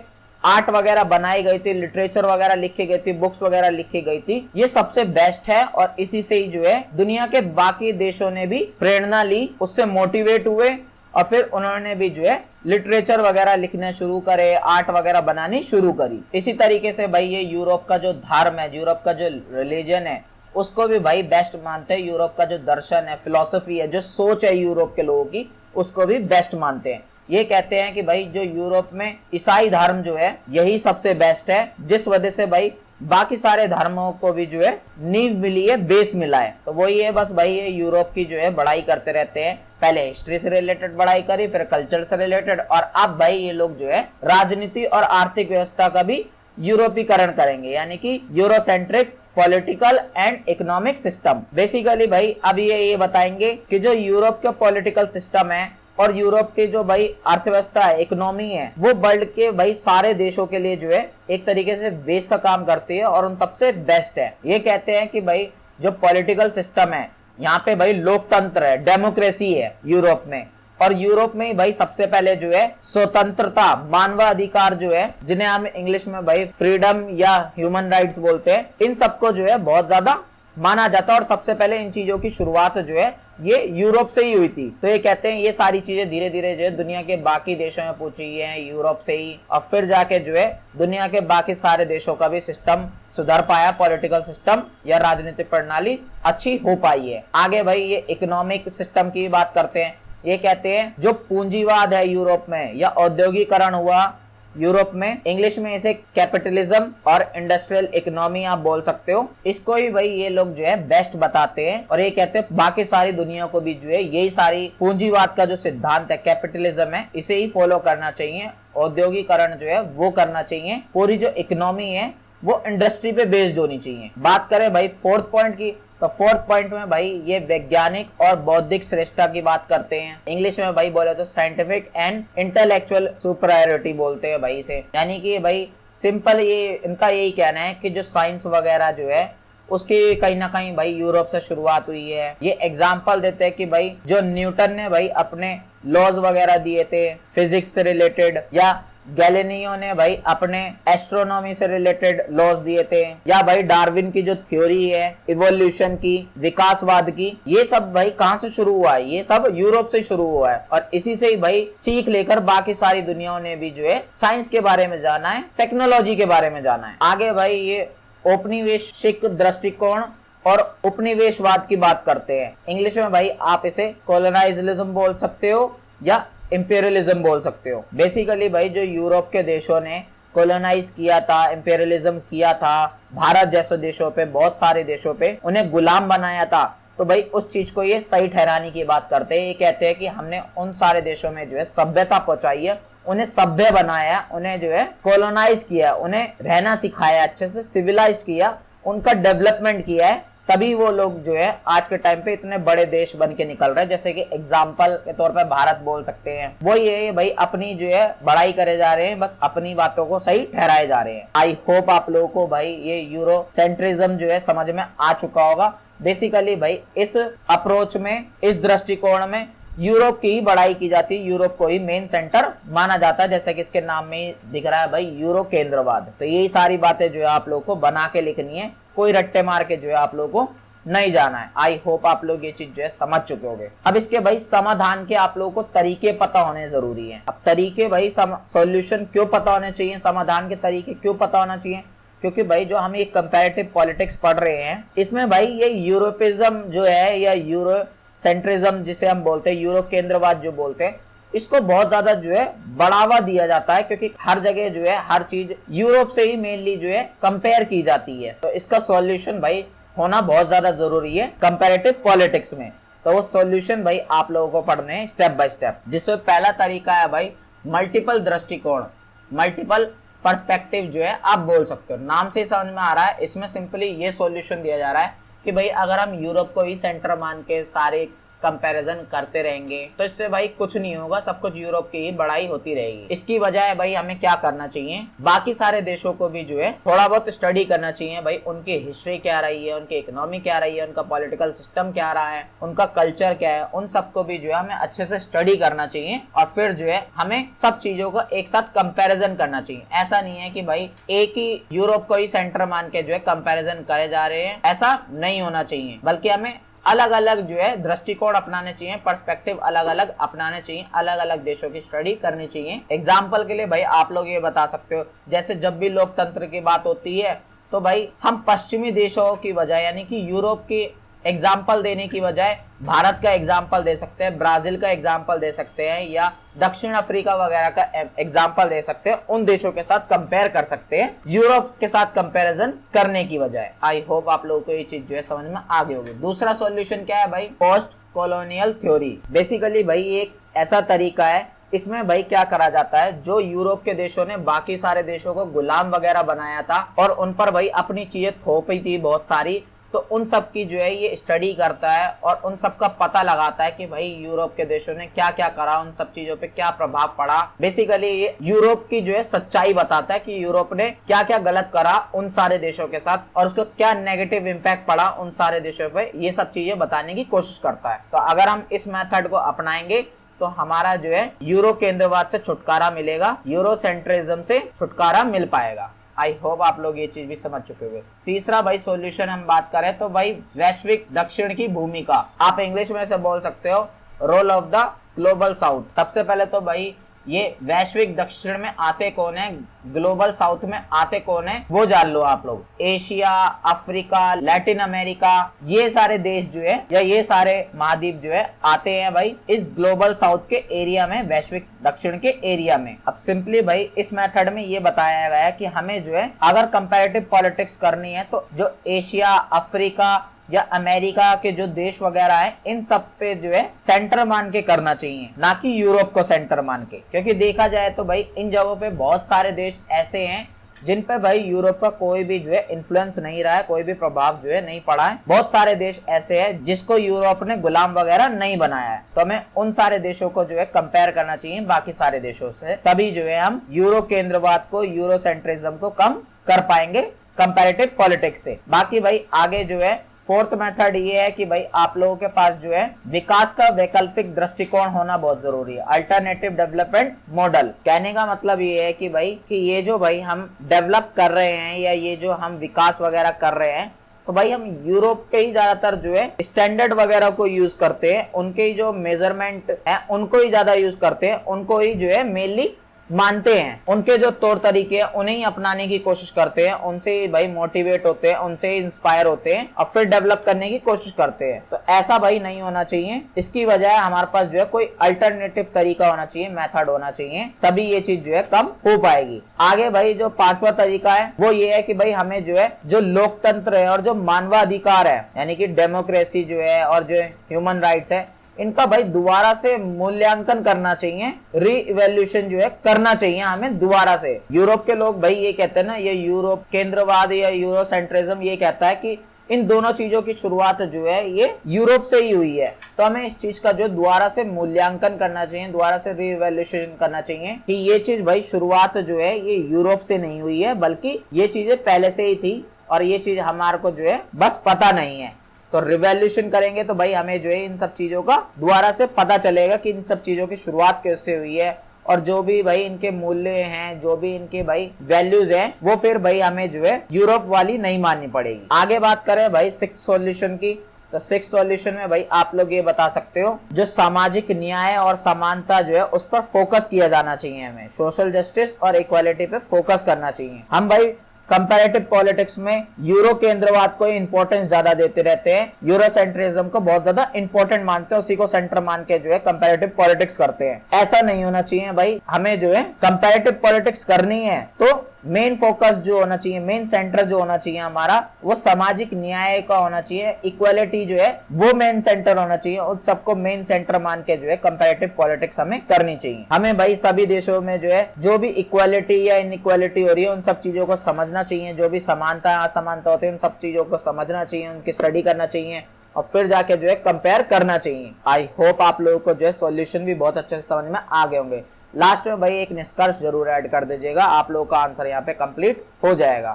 आर्ट वगैरह बनाई गई थी, लिटरेचर वगैरह लिखी गई थी, बुक्स वगैरह लिखी गई थी, ये सबसे बेस्ट है। और इसी से ही जो है दुनिया के बाकी देशों ने भी प्रेरणा ली, उससे मोटिवेट हुए और फिर उन्होंने भी जो है लिटरेचर वगैरह लिखना शुरू करे, आर्ट वगैरह बनानी शुरू करी। इसी तरीके से भाई ये यूरोप का जो धर्म है, यूरोप का जो रिलीजन है, उसको भी भाई बेस्ट मानते हैं। यूरोप का जो दर्शन है, फिलॉसफी है, जो सोच है यूरोप के लोगों की, उसको भी बेस्ट मानते हैं। ये कहते हैं कि भाई जो यूरोप में ईसाई धर्म जो है यही सबसे बेस्ट है, जिस वजह से भाई बाकी सारे धर्मों को भी जो है नींव मिली है, बेस मिला है। तो वही है बस भाई, ये यूरोप की जो है बढ़ाई करते रहते हैं। पहले हिस्ट्री से रिलेटेड बढ़ाई करी, फिर कल्चर से रिलेटेड, और अब भाई ये लोग जो है राजनीति और आर्थिक व्यवस्था का भी यूरोपीकरण करेंगे, यानी कि Eurocentric political and economic system. Basically भाई अब ये बताएंगे कि जो यूरोप का पॉलिटिकल सिस्टम है और यूरोप के जो भाई अर्थव्यवस्था है, इकोनॉमी है, वो वर्ल्ड के भाई सारे देशों के लिए जो है एक तरीके से बेस का काम करती है और उन सबसे बेस्ट है। ये कहते हैं कि भाई जो पॉलिटिकल सिस्टम है, यहाँ पे भाई लोकतंत्र है, डेमोक्रेसी है यूरोप में, और यूरोप में ही भाई सबसे पहले जो है स्वतंत्रता, मानवाधिकार जो है, जिन्हें हम इंग्लिश में भाई फ्रीडम या ह्यूमन राइट्स बोलते हैं, इन सबको जो है बहुत ज्यादा माना जाता है। और सबसे पहले इन चीजों की शुरुआत जो है ये यूरोप से ही हुई थी। तो ये कहते हैं ये सारी चीजें धीरे धीरे जो है दुनिया के बाकी देशों में पूछी है यूरोप से ही, और फिर जाके जो है दुनिया के बाकी सारे देशों का भी सिस्टम सुधर पाया, पॉलिटिकल सिस्टम या राजनीतिक प्रणाली अच्छी हो पाई है। आगे भाई ये इकोनॉमिक सिस्टम की बात करते हैं। ये कहते हैं जो पूंजीवाद है यूरोप में या औद्योगिकरण हुआ यूरोप में, इंग्लिश में इसे कैपिटलिज्म और इंडस्ट्रियल इकोनॉमी आप बोल सकते हो, इसको ही भाई ये लोग जो है बेस्ट बताते हैं। और ये कहते हैं बाकी सारी दुनिया को भी जो है यही सारी पूंजीवाद का जो सिद्धांत है, कैपिटलिज्म है, इसे ही फॉलो करना चाहिए। औद्योगिकरण जो है वो करना चाहिए, पूरी जो इकोनॉमी है वो इंडस्ट्री पे बेस्ड होनी चाहिए। बात करें भाई फोर्थ पॉइंट की, तो फोर्थ पॉइंट में भाई ये वैज्ञानिक और बौद्धिक श्रेष्ठता की बात करते हैं। इंग्लिश में भाई बोले तो साइंटिफिक एंड इंटेलेक्चुअल सुपीरियरिटी बोलते हैं भाई इसे, यानी कि भाई सिंपल ये इनका यही कहना है कि जो साइंस वगैरह जो है उसकी कहीं ना कहीं भाई यूरोप से शुरुआत हुई है। ये एग्जाम्पल देते हैं कि भाई जो न्यूटन ने भाई अपने लॉज वगैरह दिए थे फिजिक्स से रिलेटेड, या गैलीलियो ने भाई अपने एस्ट्रोनॉमी से रिलेटेड लॉज दिए थे, या भाई डार्विन की जो थ्योरी है इवोल्यूशन की, विकासवाद की, ये सब भाई कहाँ से शुरू हुआ है? ये सब यूरोप से शुरू हुआ है। और इसी से ही भाई सीख लेकर बाकी सारी दुनिया ने भी जो है साइंस के बारे में जाना है, टेक्नोलॉजी के बारे में जाना है। आगे भाई ये औपनिवेशिक दृष्टिकोण और उपनिवेशवाद की बात करते हैं। इंग्लिश में भाई आप इसे कॉलोनाइजलिज्म बोल सकते हो या इंपेरियलिज्म बोल सकते हो। बेसिकली भाई जो यूरोप के देशों ने कॉलोनाइज किया था, इंपेरियलिज्म किया था, भारत जैसे देशों पे, बहुत सारे देशों पे उन्हें गुलाम बनाया था, तो भाई उस चीज को ये सही ठहराने की बात करते हैं। ये कहते हैं कि हमने उन सारे देशों में जो है सभ्यता पहुंचाई है, उन्हें सभ्य बनाया, उन्हें जो है कॉलोनाइज किया, उन्हें रहना सिखाया, अच्छे से सिविलाइज किया, उनका डेवलपमेंट किया है, तभी वो लोग जो है आज के टाइम पे इतने बड़े देश बन के निकल रहे हैं। जैसे कि एग्जाम्पल के तौर पे भारत बोल सकते हैं। वो ये भाई अपनी जो है बड़ाई करे जा रहे हैं, बस अपनी बातों को सही ठहराए जा रहे हैं। आई होप आप लोगों को भाई ये यूरो सेंट्रिज्म जो है समझ में आ चुका होगा। बेसिकली भाई इस अप्रोच में, इस दृष्टिकोण में यूरोप की ही बढ़ाई की जाती है, यूरोप को ही मेन सेंटर माना जाता है, जैसे कि इसके नाम में दिख रहा है भाई यूरो केंद्रवाद। तो यही सारी बातें जो है आप लोग को बना के लिखनी है, कोई रट्टे मार के जो है आप लोग को नहीं जाना है। आई होप आप लोग ये चीज जो है समझ चुके होंगे। अब इसके भाई समाधान के आप लोगों को तरीके पता होने जरूरी है। अब तरीके भाई सॉल्यूशन क्यों पता होने चाहिए, समाधान के तरीके क्यों पता होना चाहिए? क्योंकि भाई जो हम ये कंपैरेटिव पॉलिटिक्स पढ़ रहे हैं, इसमें भाई ये यूरोपिज्म जो है या यूरो सेंट्रिज्म जिसे हम बोलते हैं, यूरो केंद्रवाद जो बोलते हैं, इसको बहुत ज्यादा जो है बढ़ावा दिया जाता है, क्योंकि हर जगह जो है हर चीज यूरोप से ही मेनली जो है कंपेयर की जाती है। तो इसका सॉल्यूशन भाई होना बहुत ज्यादा जरूरी है कंपैरेटिव पॉलिटिक्स में। तो वो सॉल्यूशन भाई आप लोगों को पढ़ने हैं स्टेप बाय स्टेप, जिसमें पहला तरीका है भाई मल्टीपल दृष्टिकोण, मल्टीपल पर्सपेक्टिव जो है आप बोल सकते हो। नाम से ही समझ में आ रहा है, इसमें सिंपली ये सॉल्यूशन दिया जा रहा है कि भाई अगर हम यूरोप को ही सेंटर मान के सारे कंपैरिजन करते रहेंगे तो इससे भाई कुछ नहीं होगा, सब कुछ यूरोप की ही बढ़ाई होती रहेगी। इसकी बजाय भाई हमें क्या करना चाहिए, बाकी सारे देशों को भी जो है थोड़ा बहुत स्टडी करना चाहिए भाई, उनकी हिस्ट्री क्या रही है, उनकी इकोनॉमी क्या रही है, उनका पॉलिटिकल सिस्टम क्या रहा है, उनका कल्चर क्या है, उन सबको भी जो है हमें अच्छे से स्टडी करना चाहिए और फिर जो है हमें सब चीजों को एक साथ कंपैरिजन करना चाहिए। ऐसा नहीं है कि भाई एक ही यूरोप को ही सेंटर मान के जो है कंपैरिजन करे जा रहे हैं, ऐसा नहीं होना चाहिए, बल्कि हमें अलग अलग जो है दृष्टिकोण अपनाने चाहिए, पर्सपेक्टिव अलग अलग अपनाने चाहिए, अलग अलग देशों की स्टडी करनी चाहिए। एग्जाम्पल के लिए भाई आप लोग ये बता सकते हो, जैसे जब भी लोकतंत्र की बात होती है तो भाई हम पश्चिमी देशों की बजाय यानी कि यूरोप की एग्जाम्पल देने की बजाय भारत का एग्जाम्पल दे सकते हैं, ब्राजील का एग्जाम्पल दे सकते हैं या दक्षिण अफ्रीका वगैरह का एग्जाम्पल दे सकते हैं। उन देशों के साथ कंपेयर कर सकते हैं यूरोप के साथ कंपैरिजन करने की बजाय। आई होप आप लोगों को ये चीज जो है समझ में आ गई होगी। दूसरा सॉल्यूशन क्या है भाई, पोस्ट कॉलोनियल थ्योरी। बेसिकली भाई एक ऐसा तरीका है, इसमें भाई क्या करा जाता है, जो यूरोप के देशों ने बाकी सारे देशों को गुलाम वगैरह बनाया था और उन पर भाई अपनी चीजें थोपी थी बहुत सारी, तो उन सब की जो है ये स्टडी करता है और उन सब का पता लगाता है कि भाई यूरोप के देशों ने क्या क्या करा, उन सब चीजों पे क्या प्रभाव पड़ा। बेसिकली ये यूरोप की जो है सच्चाई बताता है कि यूरोप ने क्या क्या गलत करा उन सारे देशों के साथ और उसको क्या नेगेटिव इम्पैक्ट पड़ा उन सारे देशों पे, ये सब चीजें बताने की कोशिश करता है। तो अगर हम इस मेथड को अपनाएंगे तो हमारा जो है यूरो केंद्रवाद से छुटकारा मिलेगा, यूरोसेंट्रिज्म से छुटकारा मिल पाएगा। आई होप आप लोग ये चीज भी समझ चुके होंगे। तीसरा भाई सॉल्यूशन हम बात करें तो भाई वैश्विक दक्षिण की भूमिका, आप इंग्लिश में से बोल सकते हो role of the global south. सबसे पहले तो भाई ये वैश्विक दक्षिण में आते कौन है, ग्लोबल साउथ में आते कौन है, वो जान लो आप लोग। एशिया, अफ्रीका, लैटिन अमेरिका, ये सारे देश जो है या ये सारे महाद्वीप जो है आते हैं भाई इस ग्लोबल साउथ के एरिया में, वैश्विक दक्षिण के एरिया में। अब सिंपली भाई इस मेथड में ये बताया गया है कि हमें जो है अगर कंपैरेटिव पॉलिटिक्स करनी है तो जो एशिया, अफ्रीका या अमेरिका के जो देश वगैरह है इन सब पे जो है सेंटर मान के करना चाहिए, ना कि यूरोप को सेंटर मान के। क्योंकि देखा जाए तो भाई इन जगहों पे बहुत सारे देश ऐसे हैं जिन पे भाई यूरोप का कोई भी जो है इन्फ्लुएंस नहीं रहा है, कोई भी प्रभाव जो है नहीं पड़ा है। बहुत सारे देश ऐसे हैं जिसको यूरोप ने गुलाम वगैरह नहीं बनाया है। तो हमें उन सारे देशों को जो है कंपेयर करना चाहिए बाकी सारे देशों से, तभी जो है हम यूरो केंद्रवाद को, यूरोसेंट्रिज्म को कम कर पाएंगे कंपैरेटिव पॉलिटिक्स से। बाकी भाई आगे जो है फोर्थ मेथड ये है कि भाई आप लोगों के पास जो है विकास का वैकल्पिक दृष्टिकोण होना बहुत जरूरी है, अल्टरनेटिव डेवलपमेंट मॉडल। कहने का मतलब ये है कि भाई कि ये जो भाई हम डेवलप कर रहे हैं या ये जो हम विकास वगैरह कर रहे हैं तो भाई हम यूरोप के ही ज्यादातर जो है स्टैंडर्ड वगैरह को यूज करते हैं, उनके ही जो मेजरमेंट है उनको ही ज्यादा यूज करते हैं, उनको ही जो है मेनली मानते हैं, उनके जो तौर तरीके हैं उन्हें ही अपनाने की कोशिश करते हैं, उनसे ही भाई मोटिवेट होते हैं, उनसे ही इंस्पायर होते हैं और फिर डेवलप करने की कोशिश करते हैं। तो ऐसा भाई नहीं होना चाहिए, इसकी बजाय हमारे पास जो है कोई अल्टरनेटिव तरीका होना चाहिए, मेथड होना चाहिए, तभी ये चीज जो है कम हो पाएगी। आगे भाई जो पांचवा तरीका है वो ये है कि भाई हमें जो है जो लोकतंत्र है और जो मानवाधिकार है यानी कि डेमोक्रेसी जो है और जो ह्यूमन राइट्स है इनका भाई दोबारा से मूल्यांकन करना चाहिए, री इवेल्यूशन जो है करना चाहिए हमें दोबारा से। यूरोप के लोग भाई ये कहते हैं ना, ये यूरोप केंद्रवाद या यूरोसेंट्रिज्म ये कहता है कि इन दोनों चीजों की शुरुआत जो है ये यूरोप से ही हुई है। तो हमें इस चीज का जो दोबारा से मूल्यांकन करना चाहिए, दोबारा से री इवेल्यूशन करना चाहिए कि ये चीज भाई शुरुआत जो है ये यूरोप से नहीं हुई है, बल्कि ये चीजें पहले से ही थी और ये चीज हमारे को जो है बस पता नहीं है। तो रिवॉल्यूशन करेंगे तो भाई हमें जो है इन सब चीजों का दोबारा से पता चलेगा कि इन सब चीजों की शुरुआत कैसे हुई है और जो भी भाई इनके मूल्य हैं, जो भी इनके भाई वैल्यूज हैं, वो फिर भाई हमें जो है यूरोप वाली नहीं माननी पड़ेगी। आगे बात करें भाई सिक्स्थ सॉल्यूशन की, तो सिक्स्थ सॉल्यूशन में भाई आप लोग ये बता सकते हो जो सामाजिक न्याय और समानता जो है उस पर फोकस किया जाना चाहिए, हमें सोशल जस्टिस और इक्वालिटी पे फोकस करना चाहिए। हम भाई कंपैरेटिव पॉलिटिक्स में यूरो केंद्रवाद को इंपॉर्टेंस ज्यादा देते रहते हैं, यूरोसेंट्रिज्म को बहुत ज्यादा इंपॉर्टेंट मानते हैं, उसी को सेंटर मान के जो है कंपैरेटिव पॉलिटिक्स करते हैं। ऐसा नहीं होना चाहिए भाई, हमें जो है कंपैरेटिव पॉलिटिक्स करनी है तो मेन फोकस जो होना चाहिए, मेन सेंटर जो होना चाहिए हमारा, वो सामाजिक न्याय का होना चाहिए, इक्वालिटी जो है वो मेन सेंटर होना चाहिए। उन सबको मेन सेंटर मान के जो है कंपैरेटिव पॉलिटिक्स हमें करनी चाहिए। हमें भाई सभी देशों में जो है जो भी इक्वालिटी या इनइक्वालिटी हो रही है उन सब चीजों को समझना चाहिए, जो भी समानता असमानता होती है उन सब चीजों को समझना चाहिए, उनकी स्टडी करना चाहिए और फिर जाके जो है कंपेयर करना चाहिए। आई होप आप लोगों को जो है सॉल्यूशन भी बहुत अच्छे से समझ में आ गए होंगे। लास्ट में भाई एक निष्कर्ष जरूर ऐड कर दीजिएगा, आप लोगों का आंसर यहाँ पे कंप्लीट हो जाएगा।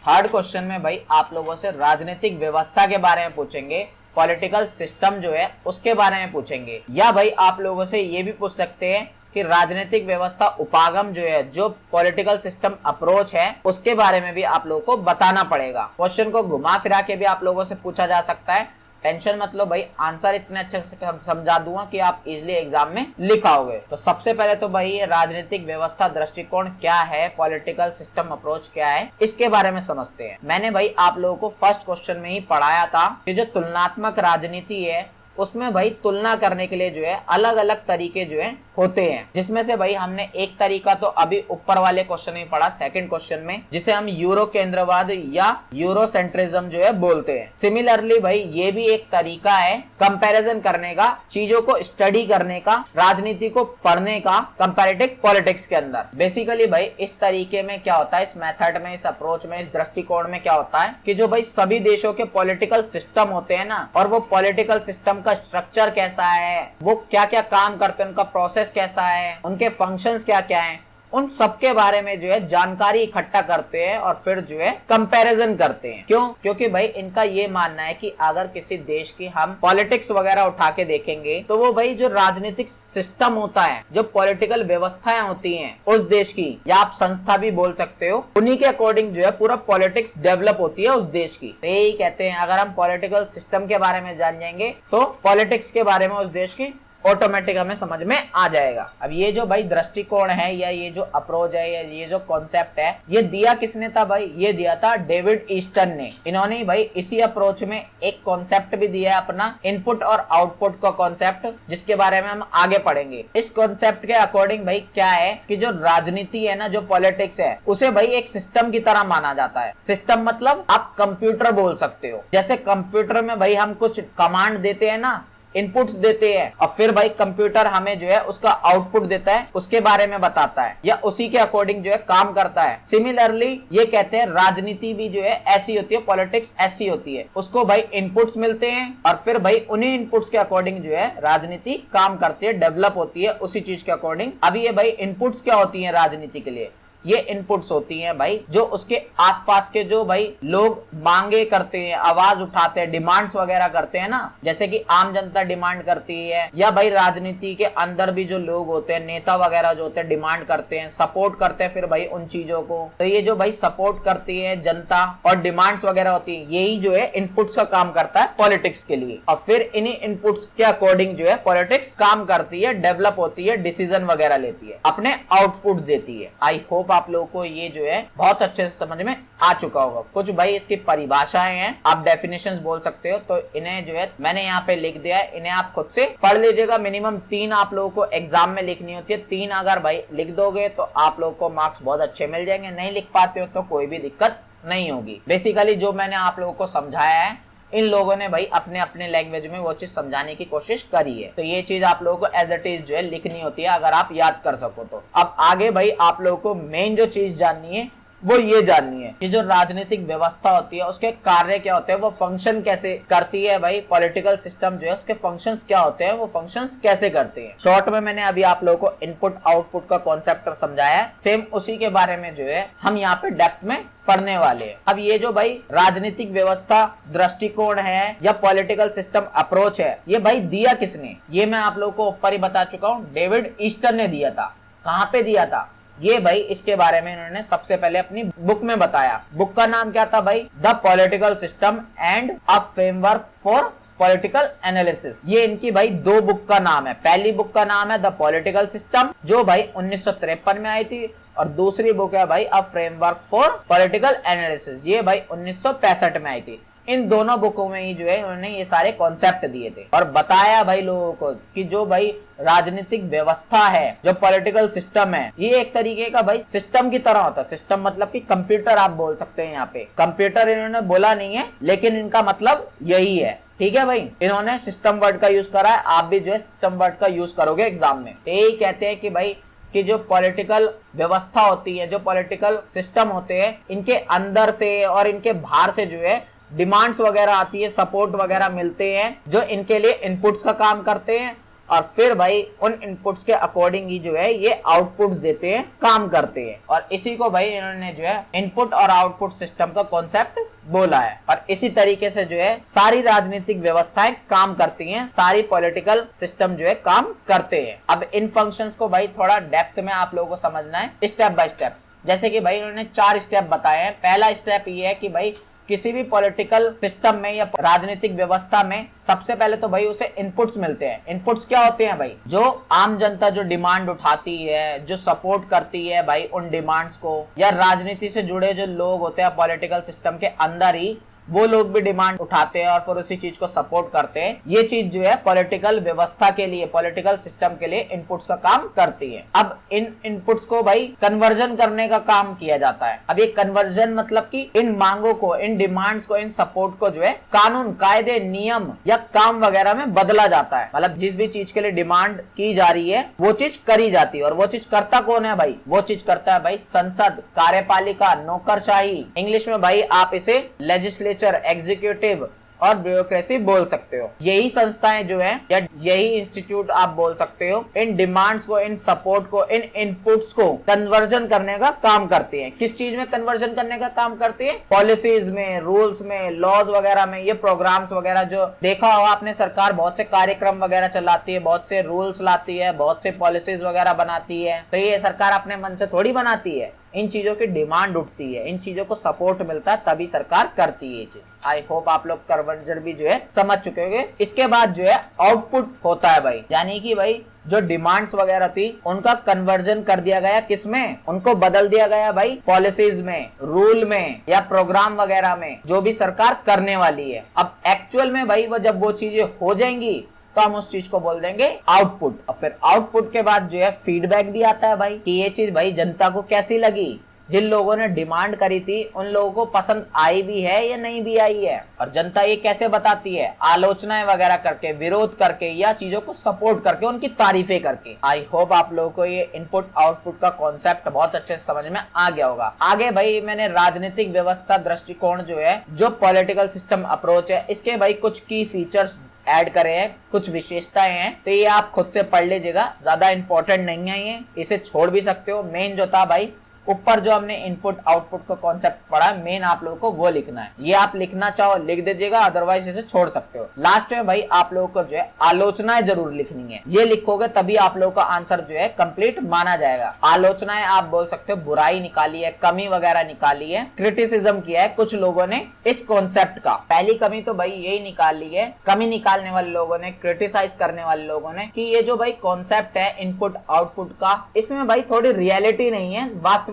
थर्ड क्वेश्चन में भाई आप लोगों से राजनीतिक व्यवस्था के बारे में पूछेंगे, पॉलिटिकल सिस्टम जो है उसके बारे में पूछेंगे, या भाई आप लोगों से ये भी पूछ सकते हैं कि राजनीतिक व्यवस्था उपागम जो है, जो पॉलिटिकल सिस्टम अप्रोच है, उसके बारे में भी आप लोगों को बताना पड़ेगा। क्वेश्चन को घुमा फिरा के भी आप लोगों से पूछा जा सकता है, टेंशन मत लो भाई, आंसर इतने अच्छे से समझा दूंगा कि आप इजीली एग्जाम में लिखाओगे। तो सबसे पहले तो भाई ये राजनीतिक व्यवस्था दृष्टिकोण क्या है, पॉलिटिकल सिस्टम अप्रोच क्या है, इसके बारे में समझते हैं। मैंने भाई आप लोगों को फर्स्ट क्वेश्चन में ही पढ़ाया था कि जो तुलनात्मक राजनीति है उसमें भाई तुलना करने के लिए जो है अलग अलग तरीके जो है होते हैं, जिसमें से भाई हमने एक तरीका तो अभी ऊपर वाले क्वेश्चन में पढ़ा, सेकंड क्वेश्चन में, जिसे हम यूरो केंद्रवाद या यूरोसेंट्रिज्म जो है बोलते हैं। सिमिलरली भाई ये भी एक तरीका है कंपैरिजन करने का, चीजों को स्टडी करने का, राजनीति को पढ़ने का कंपैरेटिव पॉलिटिक्स के अंदर। बेसिकली भाई इस तरीके में क्या होता है, इस मेथड में, इस अप्रोच में, इस दृष्टिकोण में क्या होता है कि जो भाई सभी देशों के पॉलिटिकल सिस्टम होते हैं ना, और वो पॉलिटिकल सिस्टम का स्ट्रक्चर कैसा है, वो क्या क्या काम करते हैं, उनका प्रोसेस कैसा है, उनके फंक्शंस क्या क्या हैं, उन सबके बारे में जो है जानकारी इकट्ठा करते हैं और फिर जो है कंपैरिजन करते हैं। क्यों? क्योंकि भाई इनका ये मानना है कि अगर किसी देश की हम पॉलिटिक्स वगैरह उठा के देखेंगे तो वो भाई जो राजनीतिक सिस्टम होता है, जो पॉलिटिकल व्यवस्थाएं होती हैं उस देश की, या आप संस्था भी बोल सकते हो, उन्हीं के अकॉर्डिंग जो है पूरा पॉलिटिक्स डेवलप होती है उस देश की। तो यही कहते हैं अगर हम पॉलिटिकल सिस्टम के बारे में जान जाएंगे तो पॉलिटिक्स के बारे में उस देश की ऑटोमेटिक हमें समझ में आ जाएगा। अब ये जो भाई दृष्टिकोण है या ये जो अप्रोच है या ये जो कॉन्सेप्ट है, ये दिया किसने था भाई? ये दिया था डेविड ईस्टन ने। इन्होंने भाई इसी अप्रोच में एक कॉन्सेप्ट भी दिया है अपना, इनपुट और आउटपुट का कॉन्सेप्ट, जिसके बारे में हम आगे पढ़ेंगे। इस कॉन्सेप्ट के अकॉर्डिंग भाई क्या है कि जो राजनीति है ना, जो पॉलिटिक्स है, उसे भाई एक सिस्टम की तरह माना जाता है। सिस्टम मतलब आप कंप्यूटर बोल सकते हो। जैसे कंप्यूटर में भाई हम कुछ कमांड देते हैं ना, इनपुट्स देते हैं, और फिर भाई कंप्यूटर हमें जो है उसका आउटपुट देता है, उसके बारे में बताता है या उसी के अकॉर्डिंग जो है काम करता है। सिमिलरली ये कहते हैं राजनीति भी जो है ऐसी होती है, पॉलिटिक्स ऐसी होती है। उसको भाई इनपुट्स मिलते हैं और फिर भाई उन्हीं इनपुट्स के अकॉर्डिंग जो है राजनीति काम करती है, डेवलप होती है उसी चीज के अकॉर्डिंग। अभी ये भाई इनपुट्स क्या होती है राजनीति के लिए? ये इनपुट्स होती हैं भाई जो उसके आसपास के जो भाई लोग मांगे करते हैं, आवाज उठाते हैं, डिमांड्स वगैरह करते हैं ना, जैसे कि आम जनता डिमांड करती है, या भाई राजनीति के अंदर भी जो लोग होते हैं, नेता वगैरह जो होते हैं, डिमांड करते हैं, सपोर्ट करते हैं फिर भाई उन चीजों को। तो ये जो भाई सपोर्ट करती है जनता और डिमांड्स वगैरह होती है, यही जो है इनपुट्स का काम करता है पॉलिटिक्स के लिए। और फिर इन्हीं इनपुट्स के अकॉर्डिंग जो है पॉलिटिक्स काम करती है, डेवलप होती है, डिसीजन वगैरह लेती है, अपने आउटपुट देती है। आई होप आप लोगों को ये जो है बहुत अच्छे से समझ में आ चुका होगा। कुछ भाई इसकी परिभाषाएं हैं, आप डेफिनेशंस बोल सकते हो, तो इन्हें जो है मैंने यहाँ पे लिख दिया है, इन्हें आप खुद से पढ़ लीजिएगा। मिनिमम 3 आप लोगों को एग्जाम में लिखनी होती है। 3 अगर भाई लिख दोगे तो आप लोगों को मार्क्स बहुत अच्छे मिल जाएंगे। नहीं लिख पाते हो तो कोई भी दिक्कत नहीं होगी। बेसिकली जो मैंने आप लोगों को समझाया है, इन लोगों ने भाई अपने अपने लैंग्वेज में वो चीज समझाने की कोशिश करी है। तो ये चीज आप लोगों को एज इट इज जो है लिखनी होती है, अगर आप याद कर सको तो। अब आगे भाई आप लोगों को मेन जो चीज जाननी है वो ये जाननी है कि जो राजनीतिक व्यवस्था होती है उसके कार्य क्या होते हैं, वो फंक्शन कैसे करती है। भाई पॉलिटिकल सिस्टम जो है उसके फंक्शंस क्या होते हैं, वो फंक्शंस कैसे करते हैं। शॉर्ट में मैंने अभी आप लोगों को इनपुट आउटपुट का कॉन्सेप्ट समझाया है, सेम उसी के बारे में जो है हम यहाँ पे डेप्थ में पढ़ने वाले हैं। अब ये जो भाई राजनीतिक व्यवस्था दृष्टिकोण है या पॉलिटिकल सिस्टम अप्रोच है, ये भाई दिया किसने? ये मैं आप लोगों को ऊपर ही बता चुका हूँ, डेविड ईस्टन ने दिया था। कहाँ पे दिया था ये भाई? इसके बारे में इन्होंने सबसे पहले अपनी बुक में बताया। बुक का नाम क्या था भाई? The political system and a framework for political analysis. ये इनकी भाई 2 बुक का नाम है। पहली बुक का नाम है द पॉलिटिकल सिस्टम, जो भाई 1953 में आई थी, और दूसरी बुक है भाई a framework for political analysis, ये भाई 1965 में आई थी। इन दोनों बुकों में ही जो है उन्होंने ये सारे कॉन्सेप्ट दिए थे और बताया भाई लोगों को कि जो भाई राजनीतिक व्यवस्था है, जो पॉलिटिकल सिस्टम है, ये एक तरीके का भाई सिस्टम की तरह होता है। सिस्टम मतलब कि कंप्यूटर आप बोल सकते हैं। यहाँ पे कंप्यूटर इन्होंने बोला नहीं है, लेकिन इनका मतलब यही है। ठीक है भाई, इन्होंने सिस्टम वर्ड का यूज करा है, आप भी जो है सिस्टम वर्ड का यूज करोगे एग्जाम में। यही कहते हैं कि भाई कि जो पॉलिटिकल व्यवस्था होती है, जो पॉलिटिकल सिस्टम होते हैं, इनके अंदर से और इनके बाहर से जो है डिमांड्स वगैरह आती है, सपोर्ट वगैरह मिलते हैं, जो इनके लिए इनपुट्स का काम करते हैं और फिर भाई उन इनपुट्स के अकॉर्डिंग ही जो है ये आउटपुट्स देते हैं, काम करते हैं। और इसी को भाई इन्होंने जो है इनपुट और आउटपुट सिस्टम का कॉन्सेप्ट बोला है। और इसी तरीके से जो है सारी राजनीतिक व्यवस्थाएं काम करती हैं, सारी पॉलिटिकल सिस्टम जो है काम करते हैं। अब इन फंक्शंस को भाई थोड़ा डेप्थ में आप लोगों को समझना है, स्टेप बाय स्टेप। जैसे कि भाई उन्होंने 4 स्टेप बताए हैं। पहला स्टेप ये है कि भाई किसी भी पॉलिटिकल सिस्टम में या राजनीतिक व्यवस्था में सबसे पहले तो भाई उसे इनपुट्स मिलते हैं। इनपुट्स क्या होते हैं भाई? जो आम जनता जो डिमांड उठाती है, जो सपोर्ट करती है भाई उन डिमांड्स को, या राजनीति से जुड़े जो लोग होते हैं पॉलिटिकल सिस्टम के अंदर ही, वो लोग भी डिमांड उठाते हैं और फिर उसी चीज को सपोर्ट करते हैं। ये चीज जो है पॉलिटिकल व्यवस्था के लिए, पॉलिटिकल सिस्टम के लिए इनपुट्स का काम करती है। अब इन इनपुट्स को भाई कन्वर्जन करने का काम किया जाता है। अब ये कन्वर्जन मतलब कि इन मांगों को, इन डिमांड्स को, इन सपोर्ट को जो है कानून, कायदे, नियम या काम वगैरह में बदला जाता है। मतलब जिस भी चीज के लिए डिमांड की जा रही है वो चीज करी जाती है। और वो चीज करता कौन है भाई? वो चीज करता है भाई संसद, कार्यपालिका, नौकरशाही। इंग्लिश में भाई आप इसे लेजिस्लेचर, एग्जीक्यूटिव और ब्यूरोक्रेसी बोल सकते हो। यही संस्थाएं जो हैं या यही इंस्टीट्यूट आप बोल सकते हो, इन डिमांड्स को, इन सपोर्ट को, इन इनपुट्स को कन्वर्जन करने का काम करती हैं। किस चीज में कन्वर्जन करने का काम करती है? पॉलिसीज में, रूल्स में, लॉज वगैरह में। ये प्रोग्राम्स वगैरह जो देखा होगा आपने, सरकार बहुत से कार्यक्रम वगैरह चलाती है, बहुत से रूल्स लाती है, बहुत से पॉलिसीज वगैरह बनाती है। तो ये सरकार अपने मन से थोड़ी बनाती है, इन चीजों की डिमांड उठती है, इन चीजों को सपोर्ट मिलता है, तभी सरकार करती है ये चीज। आई होप आप लोग कन्वर्जन भी जो है समझ चुके होंगे। इसके बाद जो है आउटपुट होता है भाई, यानी कि भाई जो डिमांड्स वगैरह थी उनका कन्वर्जन कर दिया गया किसमें? उनको बदल दिया गया भाई पॉलिसीज में, रूल में या प्रोग्राम वगैरह में, जो भी सरकार करने वाली है। अब एक्चुअल में भाई वो जब वो चीजें हो जाएंगी तो हम उस चीज को बोल देंगे आउटपुट। और फिर आउटपुट के बाद जो है फीडबैक भी आता है भाई कि ये चीज भाई जनता को कैसी लगी, जिन लोगों ने डिमांड करी थी उन लोगों को पसंद आई भी है या नहीं भी आई है। और जनता ये कैसे बताती है? आलोचनाएं वगैरह करके, विरोध करके या चीजों को सपोर्ट करके, उनकी तारीफें करके। आई होप आप लोगों को ये इनपुट आउटपुट का कॉन्सेप्ट बहुत अच्छे से समझ में आ गया होगा। आगे भाई मैंने राजनीतिक व्यवस्था दृष्टिकोण जो है, जो पॉलिटिकल सिस्टम अप्रोच है, इसके भाई कुछ की फीचर्स ऐड करे हैं, कुछ विशेषताएं हैं, तो ये आप खुद से पढ़ लीजिएगा, ज्यादा इंपॉर्टेंट नहीं है ये, इसे छोड़ भी सकते हो। मेन जो था भाई ऊपर जो हमने इनपुट आउटपुट का कॉन्सेप्ट पढ़ा, मेन आप लोगों को वो लिखना है। ये आप लिखना चाहो लिख दीजिएगा, अदरवाइज इसे छोड़ सकते हो। लास्ट में भाई आप लोगों को जो है आलोचनाएं जरूर लिखनी है। ये लिखोगे तभी आप लोगों का आंसर जो है कंप्लीट माना जाएगा। आलोचनाएं आप बोल सकते हो बुराई निकाली है, कमी वगैरह निकाली है, क्रिटिसिज्म किया है कुछ लोगों ने इस कॉन्सेप्ट का। पहली कमी तो भाई यही निकाली है, कमी निकालने वाले लोगों ने, क्रिटिसाइज करने वाले लोगों ने, कि ये जो भाई कॉन्सेप्ट है इनपुट आउटपुट का, इसमें भाई थोड़ी रियलिटी नहीं है, वास्तविकता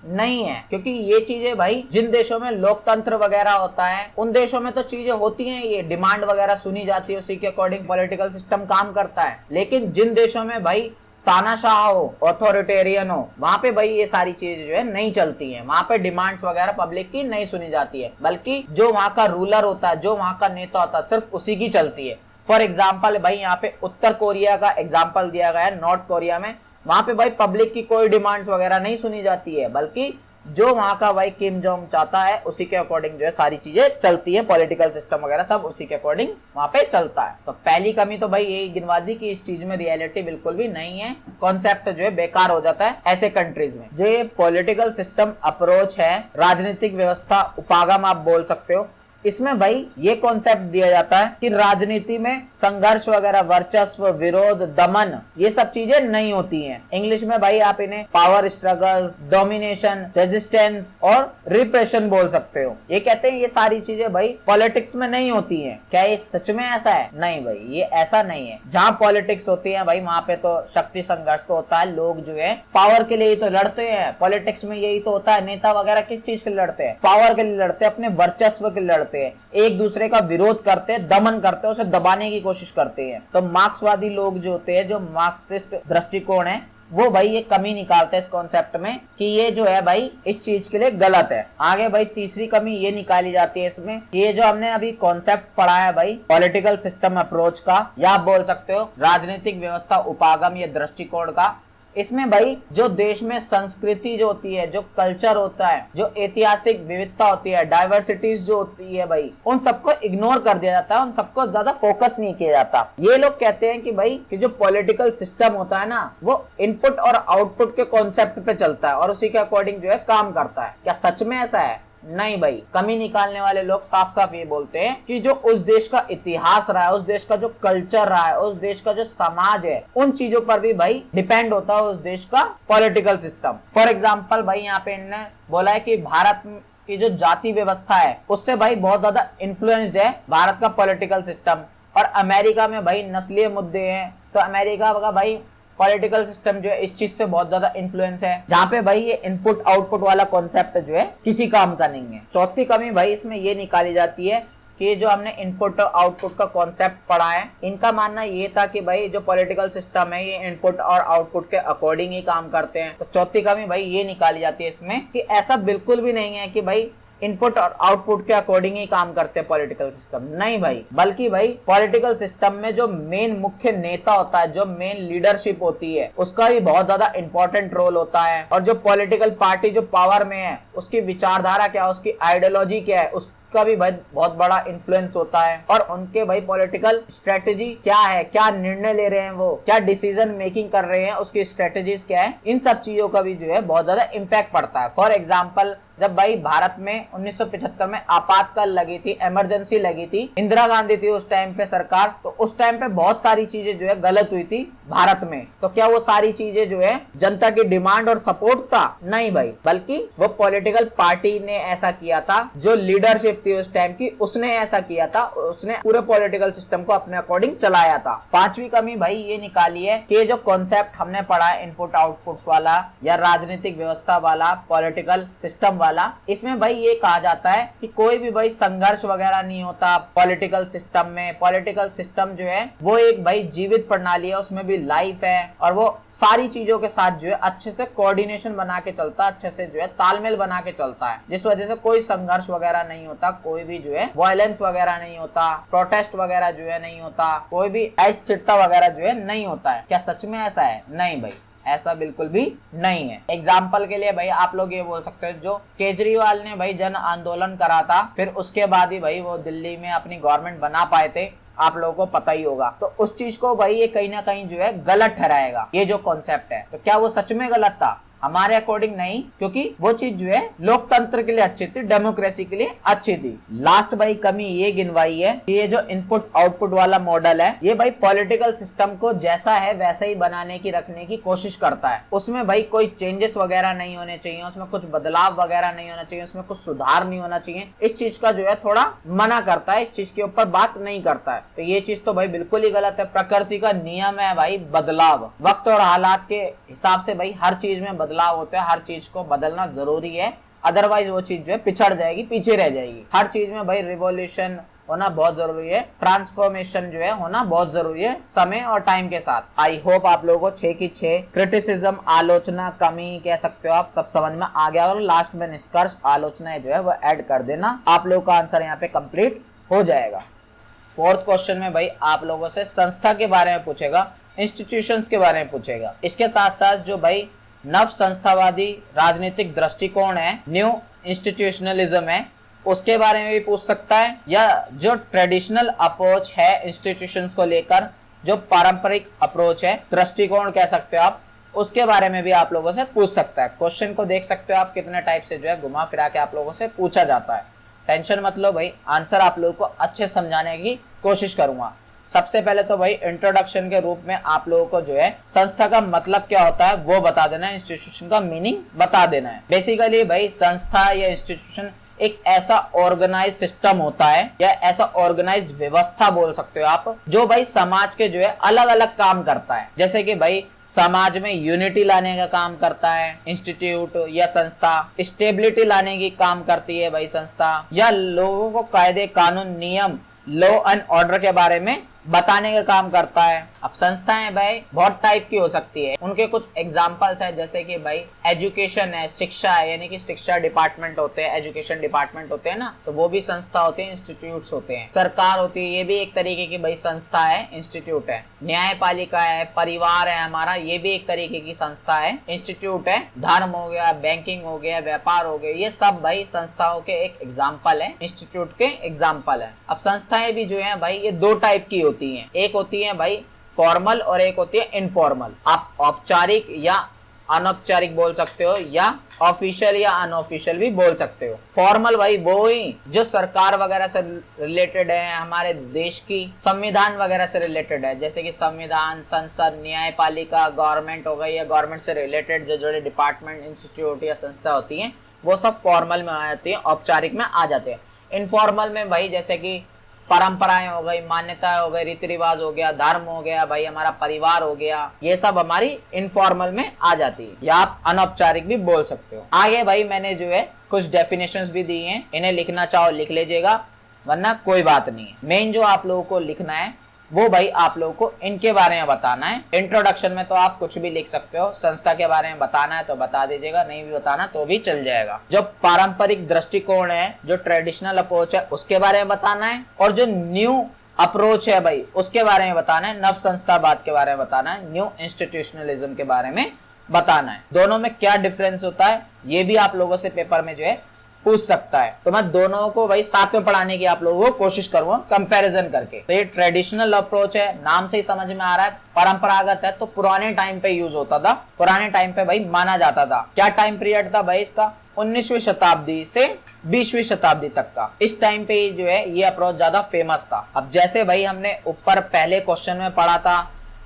नहीं है। क्योंकि ये चीजें भाई जिन देशों में लोकतंत्र वगैरह होता है उन देशों में तो चीजें होती हैं, ये डिमांड वगैरह सुनी जाती है, उसी के अकॉर्डिंग पॉलिटिकल सिस्टम काम करता है। लेकिन जिन देशों में भाई तानाशाह हो, ऑथोरिटेरियन हो, वहां पे भाई ये सारी चीजें जो है नहीं चलती हैं। वहां पे डिमांड्स वगैरह पब्लिक की नहीं सुनी जाती है, बल्कि जो वहां का रूलर होता है, जो वहां का नेता होता है, सिर्फ उसी की चलती है। फॉर एग्जाम्पल भाई यहाँ पे उत्तर कोरिया का एग्जाम्पल दिया गया है। नॉर्थ कोरिया में वहां पे भाई पब्लिक की कोई डिमांड्स वगैरह नहीं सुनी जाती है, बल्कि जो वहां का भाई किम जोंग चाहता है उसी के अकॉर्डिंग जो है सारी चीजें चलती हैं, पॉलिटिकल सिस्टम वगैरह सब उसी के अकॉर्डिंग वहां पे चलता है। तो पहली कमी तो भाई यही गिनवा दी कि इस चीज में रियलिटी बिल्कुल भी नहीं है, कॉन्सेप्ट जो है बेकार हो जाता है ऐसे कंट्रीज में। जो ये पॉलिटिकल सिस्टम अप्रोच है, राजनीतिक व्यवस्था उपागम आप बोल सकते हो, इसमें भाई ये कॉन्सेप्ट दिया जाता है कि राजनीति में संघर्ष वगैरह, वर्चस्व, विरोध, दमन, ये सब चीजें नहीं होती हैं। इंग्लिश में भाई आप इन्हें पावर स्ट्रगल्स, डोमिनेशन, रेजिस्टेंस और रिप्रेशन बोल सकते हो। ये कहते हैं ये सारी चीजें भाई पॉलिटिक्स में नहीं होती हैं। क्या ये सच में ऐसा है? नहीं भाई, ये ऐसा नहीं है। जहाँ पॉलिटिक्स होती है भाई वहां पे तो शक्ति संघर्ष तो होता है, लोग जो है पावर के लिए ही तो लड़ते हैं। पॉलिटिक्स में यही तो होता है, नेता वगैरह किस चीज के लिए लड़ते हैं? पावर के लिए लड़ते हैं, अपने वर्चस्व के लिए लड़ते हैं, करते हैं, एक दूसरे का विरोध करते हैं, दमन करते हैं, उसे दबाने की कोशिश करते हैं। तो मार्क्सवादी लोग जो होते हैं, जो मार्क्सिस्ट दृष्टिकोण है, वो भाई ये कमी निकालते हैं इस कॉन्सेप्ट में कि ये जो है भाई इस चीज के लिए गलत है। आगे भाई तीसरी कमी ये निकाली जाती है इसमें, ये जो हमने अभी कॉन्सेप्ट पढ़ा है भाई पॉलिटिकल सिस्टम अप्रोच का, या आप बोल सकते हो राजनीतिक व्यवस्था उपागम या दृष्टिकोण का, इसमें भाई जो देश में संस्कृति जो होती है, जो कल्चर होता है, जो ऐतिहासिक विविधता होती है, डाइवर्सिटीज जो होती है भाई, उन सबको इग्नोर कर दिया जाता है, उन सबको ज्यादा फोकस नहीं किया जाता। ये लोग कहते हैं कि भाई कि जो पॉलिटिकल सिस्टम होता है ना, वो इनपुट और आउटपुट के कॉन्सेप्ट पे चलता है और उसी के अकॉर्डिंग जो है काम करता है। क्या सच में ऐसा है? नहीं भाई। कमी निकालने वाले लोग साफ साफ ये बोलते हैं कि जो उस देश का इतिहास रहा है, उस देश का जो कल्चर रहा है, उस देश का जो समाज है, उन चीजों पर भी भाई डिपेंड होता है उस देश का पॉलिटिकल सिस्टम। फॉर एग्जाम्पल भाई यहाँ पे इन्होंने बोला है कि भारत की जो जाति व्यवस्था है उससे भाई बहुत ज्यादा इन्फ्लुएंस्ड है भारत का पॉलिटिकल सिस्टम, और अमेरिका में भाई नस्लीय मुद्दे हैं, तो अमेरिका का भाई पॉलिटिकल सिस्टम जो है इस चीज से बहुत ज्यादा इन्फ्लुएंस है, जहाँ पे भाई ये इनपुट आउटपुट वाला कॉन्सेप्ट जो है किसी काम का नहीं है। चौथी कमी भाई इसमें ये निकाली जाती है कि जो हमने इनपुट और आउटपुट का कॉन्सेप्ट पढ़ा है, इनका मानना ये था कि भाई जो पॉलिटिकल सिस्टम है ये इनपुट और आउटपुट के अकॉर्डिंग ही काम करते हैं। तो चौथी कमी भाई ये निकाली जाती है इसमें कि ऐसा बिल्कुल भी नहीं है कि भाई इनपुट और आउटपुट के अकॉर्डिंग ही काम करते हैं पॉलिटिकल सिस्टम। नहीं भाई, बल्कि भाई पॉलिटिकल सिस्टम में जो मेन मुख्य नेता होता है, जो मेन लीडरशिप होती है, उसका भी बहुत ज्यादा इंपॉर्टेंट रोल होता है। और जो पॉलिटिकल पार्टी जो पावर में है उसकी विचारधारा क्या है, उसकी आइडियोलॉजी क्या है, उसका भी भाई बहुत बड़ा इन्फ्लुएंस होता है। और उनके भाई पॉलिटिकल स्ट्रेटेजी क्या है, क्या निर्णय ले रहे हैं, वो क्या डिसीजन मेकिंग कर रहे हैं, उसकी स्ट्रेटेजीज क्या है, इन सब चीजों का भी जो है बहुत ज्यादा इम्पैक्ट पड़ता है। फॉर एग्जाम्पल जब भाई भारत में 1975 में आपातकाल लगी थी, इमरजेंसी लगी थी, इंदिरा गांधी थी उस टाइम पे सरकार, तो उस टाइम पे बहुत सारी चीजें जो है गलत हुई थी भारत में। तो क्या वो सारी चीजें जो है जनता की डिमांड और सपोर्ट था? नहीं भाई, बल्कि वो पॉलिटिकल पार्टी ने ऐसा किया था, जो लीडरशिप थी उस टाइम की उसने ऐसा किया था, उसने पूरे पॉलिटिकल सिस्टम को अपने अकॉर्डिंग चलाया था। पांचवी कमी भाई ये निकाली है कि जो कॉन्सेप्ट हमने पढ़ा है इनपुट आउटपुट्स वाला या राजनीतिक व्यवस्था वाला, पॉलिटिकल सिस्टम वाला, इसमें भाई ये कहा जाता है कि कोई भी भाई संघर्ष वगैरह नहीं होता पॉलिटिकल सिस्टम में। पॉलिटिकल सिस्टम जो है वो एक भाई जीवित प्रणाली है, उसमें भी लाइफ है, और वो सारी चीजों के साथ जो है अच्छे से कोऑर्डिनेशन बना के चलता है, अच्छे से जो है तालमेल बना के चलता है, जिस वजह से कोई संघर्ष वगैरह नहीं होता, कोई भी जो है वायलेंस वगैरह नहीं होता, प्रोटेस्ट वगैरह जो है नहीं होता, कोई भी अस्थिरता वगैरह जो है नहीं होता है। क्या सच में ऐसा है? नहीं भाई, ऐसा बिल्कुल भी नहीं है। एग्जाम्पल के लिए भाई आप लोग ये बोल सकते हो, जो केजरीवाल ने भाई जन आंदोलन करा था, फिर उसके बाद ही भाई वो दिल्ली में अपनी गवर्नमेंट बना पाए थे, आप लोगों को पता ही होगा। तो उस चीज को भाई ये कहीं ना कहीं जो है गलत ठहराएगा, ये जो कॉन्सेप्ट है। तो क्या वो सच में गलत था? हमारे अकॉर्डिंग नहीं, क्योंकि वो चीज जो है लोकतंत्र के लिए अच्छी थी, डेमोक्रेसी के लिए अच्छी थी। लास्ट भाई कमी ये गिनवाई है कि ये जो इनपुट आउटपुट वाला मॉडल है, ये भाई पॉलिटिकल सिस्टम को जैसा है वैसा ही बनाने की रखने की कोशिश करता है। उसमें भाई कोई चेंजेस वगैरह नहीं होने चाहिए, उसमें कुछ बदलाव वगैरह नहीं होना चाहिए, उसमें कुछ सुधार नहीं होना चाहिए, इस चीज का जो है थोड़ा मना करता है, इस चीज के ऊपर बात नहीं करता है। तो ये चीज तो भाई बिल्कुल ही गलत है। प्रकृति का नियम है भाई बदलाव, वक्त और हालात के हिसाब से भाई हर चीज में बदलाव होता है, हर चीज को बदलना जरूरी है, अदरवाइज वो चीज जो है पिछड़ जाएगी, पीछे रह जाएगी। हर चीज में भाई रिवॉल्यूशन होना बहुत जरूरी है, ट्रांसफॉर्मेशन जो है होना बहुत जरूरी है समय और टाइम के साथ। आई होप आप लोगों को 6 की 6 क्रिटिसिज्म, आलोचना, कमी कह सकते हो आप, सब समझ में आ गया। और लास्ट में निष्कर्ष आलोचना जो है वो ऐड कर देना, आप लोगों का आंसर यहाँ पे कंप्लीट हो जाएगा। फोर्थ क्वेश्चन में भाई आप लोगों से संस्था के बारे में पूछेगा, इंस्टीट्यूशंस के बारे में पूछेगा। इसके साथ साथ जो भाई नव संस्थावादी राजनीतिक दृष्टिकोण है, न्यू इंस्टीट्यूशनलिज्म है, उसके बारे में भी पूछ सकता है, या जो ट्रेडिशनल अप्रोच है इंस्टीट्यूशंस को लेकर, जो पारंपरिक अप्रोच है, दृष्टिकोण कह सकते हो आप, उसके बारे में भी आप लोगों से पूछ सकता है। क्वेश्चन को देख सकते हो आप कितने टाइप से जो है घुमा फिरा के आप लोगों से पूछा जाता है। टेंशन मत लो भाई, आंसर आप लोगों को अच्छे समझाने की कोशिश करूंगा। सबसे पहले तो भाई इंट्रोडक्शन के रूप में आप लोगों को जो है संस्था का मतलब क्या होता है वो बता देना है, इंस्टीट्यूशन का मीनिंग बता देना है। बेसिकली भाई संस्था या इंस्टीट्यूशन एक ऐसा ऑर्गेनाइज सिस्टम होता है या ऐसा ऑर्गेनाइज्ड व्यवस्था बोल सकते हो आप, जो भाई समाज के जो है अलग अलग काम करता है। जैसे कि भाई समाज में यूनिटी लाने का काम करता है इंस्टीट्यूट या संस्था, स्टेबिलिटी लाने की काम करती है भाई संस्था, या लोगों को कायदे कानून नियम लॉ एंड ऑर्डर के बारे में बताने का काम करता है। अब संस्थाएं भाई बहुत टाइप की हो सकती है, उनके कुछ एग्जांपल्स है, जैसे कि भाई एजुकेशन है, शिक्षा है, यानी कि शिक्षा डिपार्टमेंट होते हैं, एजुकेशन डिपार्टमेंट होते हैं ना, तो वो भी संस्था होते हैं, इंस्टीट्यूट्स होते हैं। सरकार होती है, ये भी एक तरीके की भाई संस्था है, इंस्टीट्यूट है। न्यायपालिका है, परिवार है हमारा, ये भी एक तरीके की संस्था है, इंस्टीट्यूट है। धर्म हो गया, बैंकिंग हो गया, व्यापार हो गया, ये सब भाई संस्थाओं के एक एग्जाम्पल है, इंस्टीट्यूट के एग्जाम्पल है। अब संस्थाएं भी जो है भाई ये दो टाइप की होती हैं, एक होती है भाई फॉर्मल और एक होती है इनफॉर्मल। आप औपचारिक या अनौपचारिक बोल सकते हो, या ऑफिशियल या अनऑफिशियल भी बोल सकते हो। फॉर्मल भाई वो ही जो सरकार वगैरह से रिलेटेड है, हमारे देश की संविधान वगैरह से रिलेटेड है, जैसे कि संविधान, संसद, न्यायपालिका, गवर्नमेंट हो गई, या गवर्नमेंट से रिलेटेड जो जो डिपार्टमेंट, इंस्टीट्यूट या संस्था होती है, वो सब फॉर्मल में आ जाती है, औपचारिक में आ जाते हैं। इनफॉर्मल में भाई जैसे कि परंपराएं हो गई, मान्यताएं हो गई, रीति रिवाज हो गया, धर्म हो गया, भाई हमारा परिवार हो गया, ये सब हमारी इनफॉर्मल में आ जाती है, या आप अनौपचारिक भी बोल सकते हो। आगे भाई मैंने जो है कुछ डेफिनेशंस भी दी हैं, इन्हें लिखना चाहो लिख लीजिएगा, वरना कोई बात नहीं है। मेन जो आप लोगों को लिखना है वो भाई आप लोगों को इनके बारे में बताना है। इंट्रोडक्शन में तो आप कुछ भी लिख सकते हो, संस्था के बारे में बताना है तो बता दीजिएगा, नहीं भी बताना तो भी चल जाएगा। जो पारंपरिक दृष्टिकोण है, जो ट्रेडिशनल अप्रोच है, उसके बारे में बताना है, और जो न्यू अप्रोच है भाई उसके बारे में बताना है, नव संस्थावाद के बारे में बताना है, न्यू इंस्टीट्यूशनलिज्म के बारे में बताना है। दोनों में क्या डिफरेंस होता है ये भी आप लोगों से पेपर में जो है पूछ सकता है, तो मैं दोनों को भाई साथ में पढ़ाने की आप लोगों को कोशिश करूंगा कंपैरिजन करके। तो ये ट्रेडिशनल अप्रोच है, नाम से ही समझ में आ रहा है, परंपरागत है, तो पुराने टाइम पे यूज होता था, पुराने टाइम पे भाई माना जाता था। क्या टाइम पीरियड था भाई इसका? 19वीं शताब्दी से 20वीं शताब्दी तक का। इस टाइम पे जो है ये अप्रोच ज्यादा फेमस था। अब जैसे भाई हमने ऊपर पहले क्वेश्चन में पढ़ा था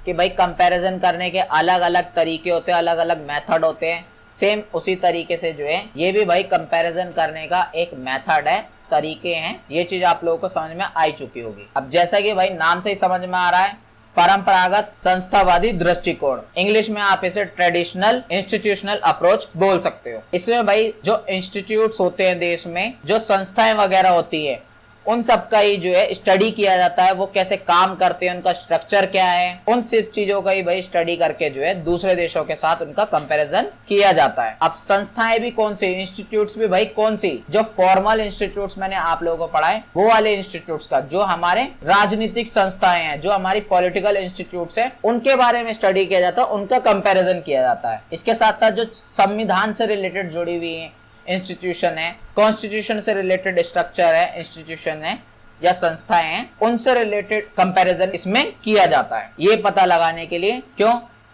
कि भाई कंपैरिजन करने के अलग अलग तरीके होते हैं, अलग अलग मेथड होते हैं, सेम उसी तरीके से जो है ये भी भाई कंपैरिजन करने का एक मेथड है, तरीके हैं। ये चीज आप लोगों को समझ में आ चुकी होगी। अब जैसा कि भाई नाम से ही समझ में आ रहा है, परंपरागत संस्थावादी दृष्टिकोण, इंग्लिश में आप इसे ट्रेडिशनल इंस्टीट्यूशनल अप्रोच बोल सकते हो। इसमें भाई जो इंस्टीट्यूट्स होते हैं देश में, जो संस्थाएं वगैरह होती है, उन सब का ही जो है स्टडी किया जाता है, वो कैसे काम करते हैं, उनका स्ट्रक्चर क्या है, उन सब चीजों का ही भाई स्टडी करके जो है दूसरे देशों के साथ उनका कंपैरिजन किया जाता है। अब संस्थाएं भी कौन सी, इंस्टीट्यूट्स भी भाई कौन सी, जो फॉर्मल इंस्टीट्यूट्स मैंने आप लोगों को पढ़ाए वो वाले इंस्टीट्यूट्स का, जो हमारे राजनीतिक संस्थाएं हैं, जो हमारी पॉलिटिकल इंस्टीट्यूट्स है, उनके बारे में स्टडी किया जाता है, उनका कंपेरिजन किया जाता है। इसके साथ साथ जो संविधान से रिलेटेड जुड़ी हुई है इंस्टीट्यूशन है, कॉन्स्टिट्यूशन से रिलेटेड स्ट्रक्चर है, इंस्टीट्यूशन है या संस्थाएं हैं, उनसे रिलेटेड कंपैरिजन इसमें किया जाता है। ये पता लगाने के लिए, क्यों?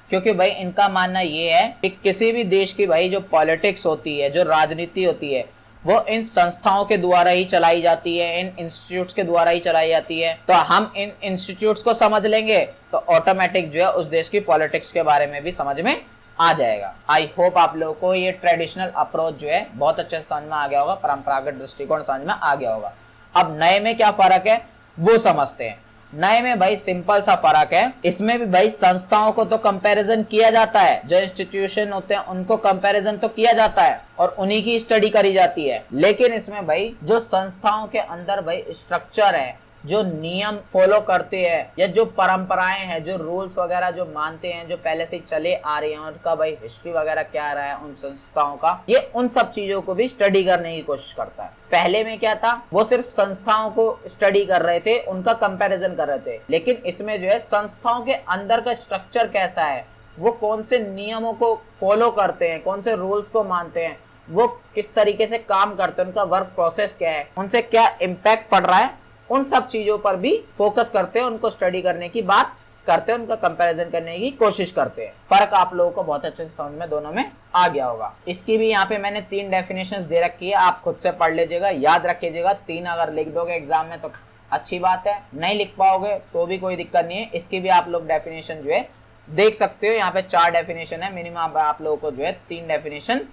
क्योंकि भाई इनका मानना ये है कि किसी भी देश की भाई जो पॉलिटिक्स होती है, जो राजनीति होती है, वो इन संस्थाओं के द्वारा ही चलाई जाती है, इन इंस्टीट्यूट्स के द्वारा ही चलाई जाती है। तो हम इन इंस्टीट्यूट्स को समझ लेंगे तो ऑटोमेटिक जो है उस देश की पॉलिटिक्स के बारे में भी समझ में आ जाएगा। आई होप आप लोगों को ये ट्रेडिशनल अप्रोच जो है बहुत अच्छे से समझ में आ गया होगा, परंपरागत दृष्टिकोण समझ में आ गया होगा। अब नए में क्या फर्क है वो समझते हैं। नए में भाई सिंपल सा फर्क है, इसमें भी भाई संस्थाओं को तो कंपैरिजन किया जाता है, जो इंस्टीट्यूशन होते हैं उनको कंपैरिजन तो किया जाता है और उन्हीं की स्टडी करी जाती है। लेकिन इसमें भाई जो संस्थाओं के अंदर भाई स्ट्रक्चर है, जो नियम फॉलो करते हैं, या जो परंपराएं हैं, जो रूल्स वगैरह जो मानते हैं, जो पहले से चले आ रही हैं, उनका भाई हिस्ट्री वगैरह क्या रहा है उन संस्थाओं का, ये उन सब चीजों को भी स्टडी करने की कोशिश करता है। पहले में क्या था, वो सिर्फ संस्थाओं को स्टडी कर रहे थे, उनका कंपैरिजन कर रहे थे। लेकिन इसमें जो है संस्थाओं के अंदर का स्ट्रक्चर कैसा है, वो कौन से नियमों को फॉलो करते हैं, कौन से रूल्स को मानते हैं, वो किस तरीके से काम करते हैं, उनका वर्क प्रोसेस क्या है, उनसे क्या इम्पैक्ट पड़ रहा है, उन सब चीजों पर भी फोकस करते हैं, उनको स्टडी करने की बात करते हैं, उनका कंपैरिजन करने की कोशिश करते हैं। फर्क आप लोगों को बहुत अच्छे से समझ में दोनों में आ गया होगा। इसकी भी यहाँ पे मैंने 3 डेफिनेशंस दे रखी है, आप खुद से पढ़ लीजिएगा, याद रखिएगा। 3 अगर लिख दोगे एग्जाम में तो अच्छी बात है, नहीं लिख पाओगे तो भी कोई दिक्कत नहीं है। इसकी भी आप लोग डेफिनेशन जो है देख सकते हो, यहाँ पे 4 डेफिनेशन है, मिनिमम आप लोगों को जो है 3 डेफिनेशन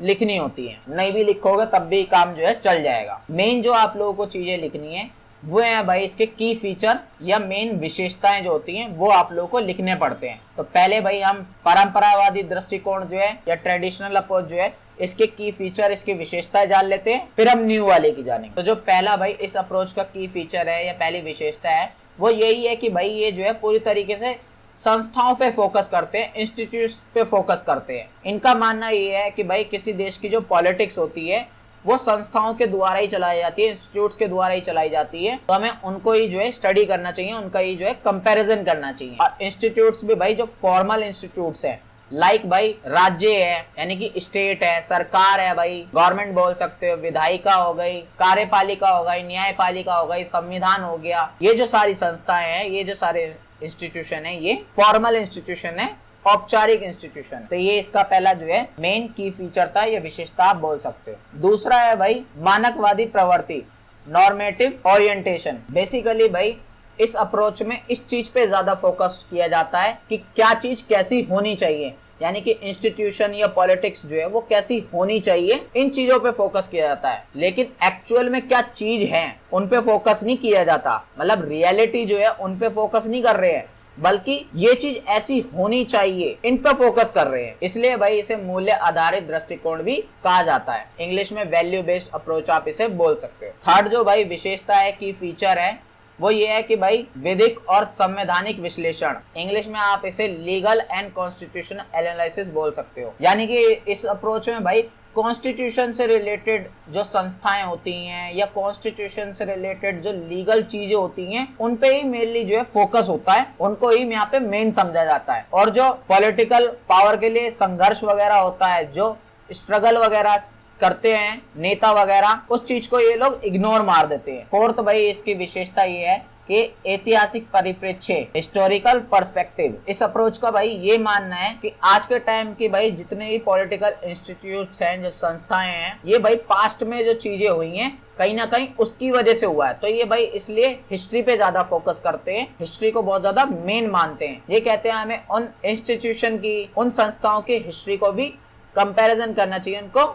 लिखनी होती है, नहीं भी लिखोगे तब भी काम जो है चल जाएगा। मेन जो आप लोगों को चीजें लिखनी है वो है भाई इसके की फीचर या मेन विशेषताएं जो होती हैं वो आप लोगों को लिखने पड़ते हैं। तो पहले भाई हम परंपरावादी दृष्टिकोण जो है या ट्रेडिशनल अप्रोच जो है इसके की फीचर, इसकी विशेषताएं जान लेते हैं, फिर हम न्यू वाले की जानेंगे। तो जो पहला भाई इस अप्रोच का की फीचर है या पहली विशेषता है वो यही है कि भाई ये जो है पूरी तरीके से संस्थाओं पे फोकस करते हैं, इंस्टीट्यूट्स पे फोकस करते हैं। इनका मानना ये है कि भाई किसी देश की जो पॉलिटिक्स होती है वो संस्थाओं के द्वारा ही चलाई जाती है, इंस्टीट्यूट्स के द्वारा ही चलाई जाती है। तो हमें उनको ही जो है स्टडी करना चाहिए, उनका ही जो है कंपैरिजन करना चाहिए। और इंस्टीट्यूट्स भी भाई जो फॉर्मल इंस्टीट्यूट्स हैं लाइक भाई राज्य है यानी कि स्टेट है, सरकार है भाई, गवर्नमेंट बोल सकते हो, विधायिका हो गई, कार्यपालिका हो गई, न्यायपालिका हो गई, संविधान हो गया, ये जो सारी संस्थाएं हैं, ये जो सारे इंस्टीट्यूशन है ये फॉर्मल इंस्टीट्यूशन है, औपचारिक इंस्टीट्यूशन। तो ये इसका पहला जो है मेन की फीचर था, ये विशेषता आप बोल सकते हो। दूसरा है भाई मानकवादी प्रवृत्ति, नॉर्मेटिव ओरिएंटेशन। बेसिकली भाई इस अप्रोच में इस चीज पे ज्यादा फोकस किया जाता है कि क्या चीज कैसी होनी चाहिए, यानी कि इंस्टीट्यूशन या पॉलिटिक्स जो है वो कैसी होनी चाहिए, इन चीजों पे फोकस किया जाता है। लेकिन एक्चुअल में क्या चीज है उन पे फोकस नहीं किया जाता, मतलब रियलिटी जो है उन पे फोकस नहीं कर रहे हैं, बल्कि ये चीज ऐसी होनी चाहिए इन पर फोकस कर रहे हैं। इसलिए भाई इसे मूल्य आधारित दृष्टिकोण भी कहा जाता है, इंग्लिश में वैल्यू बेस्ड अप्रोच आप इसे बोल सकते हो। थर्ड जो भाई विशेषता है की फीचर है वो ये है कि भाई विधिक और संवैधानिक विश्लेषण, इंग्लिश में आप इसे लीगल एंड कॉन्स्टिट्यूशनल एनालिसिस बोल सकते हो। यानी कि इस अप्रोच में भाई कॉन्स्टिट्यूशन से रिलेटेड जो संस्थाएं होती हैं या कॉन्स्टिट्यूशन से रिलेटेड जो लीगल चीजें होती हैं उन पे ही मेनली जो है फोकस होता है, उनको ही यहाँ पे मेन समझा जाता है। और जो पॉलिटिकल पावर के लिए संघर्ष वगैरह होता है, जो स्ट्रगल वगैरह करते हैं नेता वगैरह, उस चीज को ये लोग इग्नोर मार देते हैं। फोर्थ भाई इसकी विशेषता ये है कि ऐतिहासिक परिप्रेक्ष्य, हिस्टोरिकल पर्सपेक्टिव। इस अप्रोच का भाई ये मानना है कि आज के टाइम की भाई जितने भी पॉलिटिकल इंस्टीट्यूट्स हैं, जो संस्थाएं हैं, ये भाई पास्ट में जो चीजें हुई हैं कहीं ना कहीं उसकी वजह से हुआ है। तो ये भाई इसलिए हिस्ट्री पे ज्यादा फोकस करते हैं, हिस्ट्री को बहुत ज्यादा मेन मानते हैं। ये कहते हैं हमें उन इंस्टीट्यूशन की, उन संस्थाओं की हिस्ट्री को भी कंपेरिजन करना चाहिए, उनको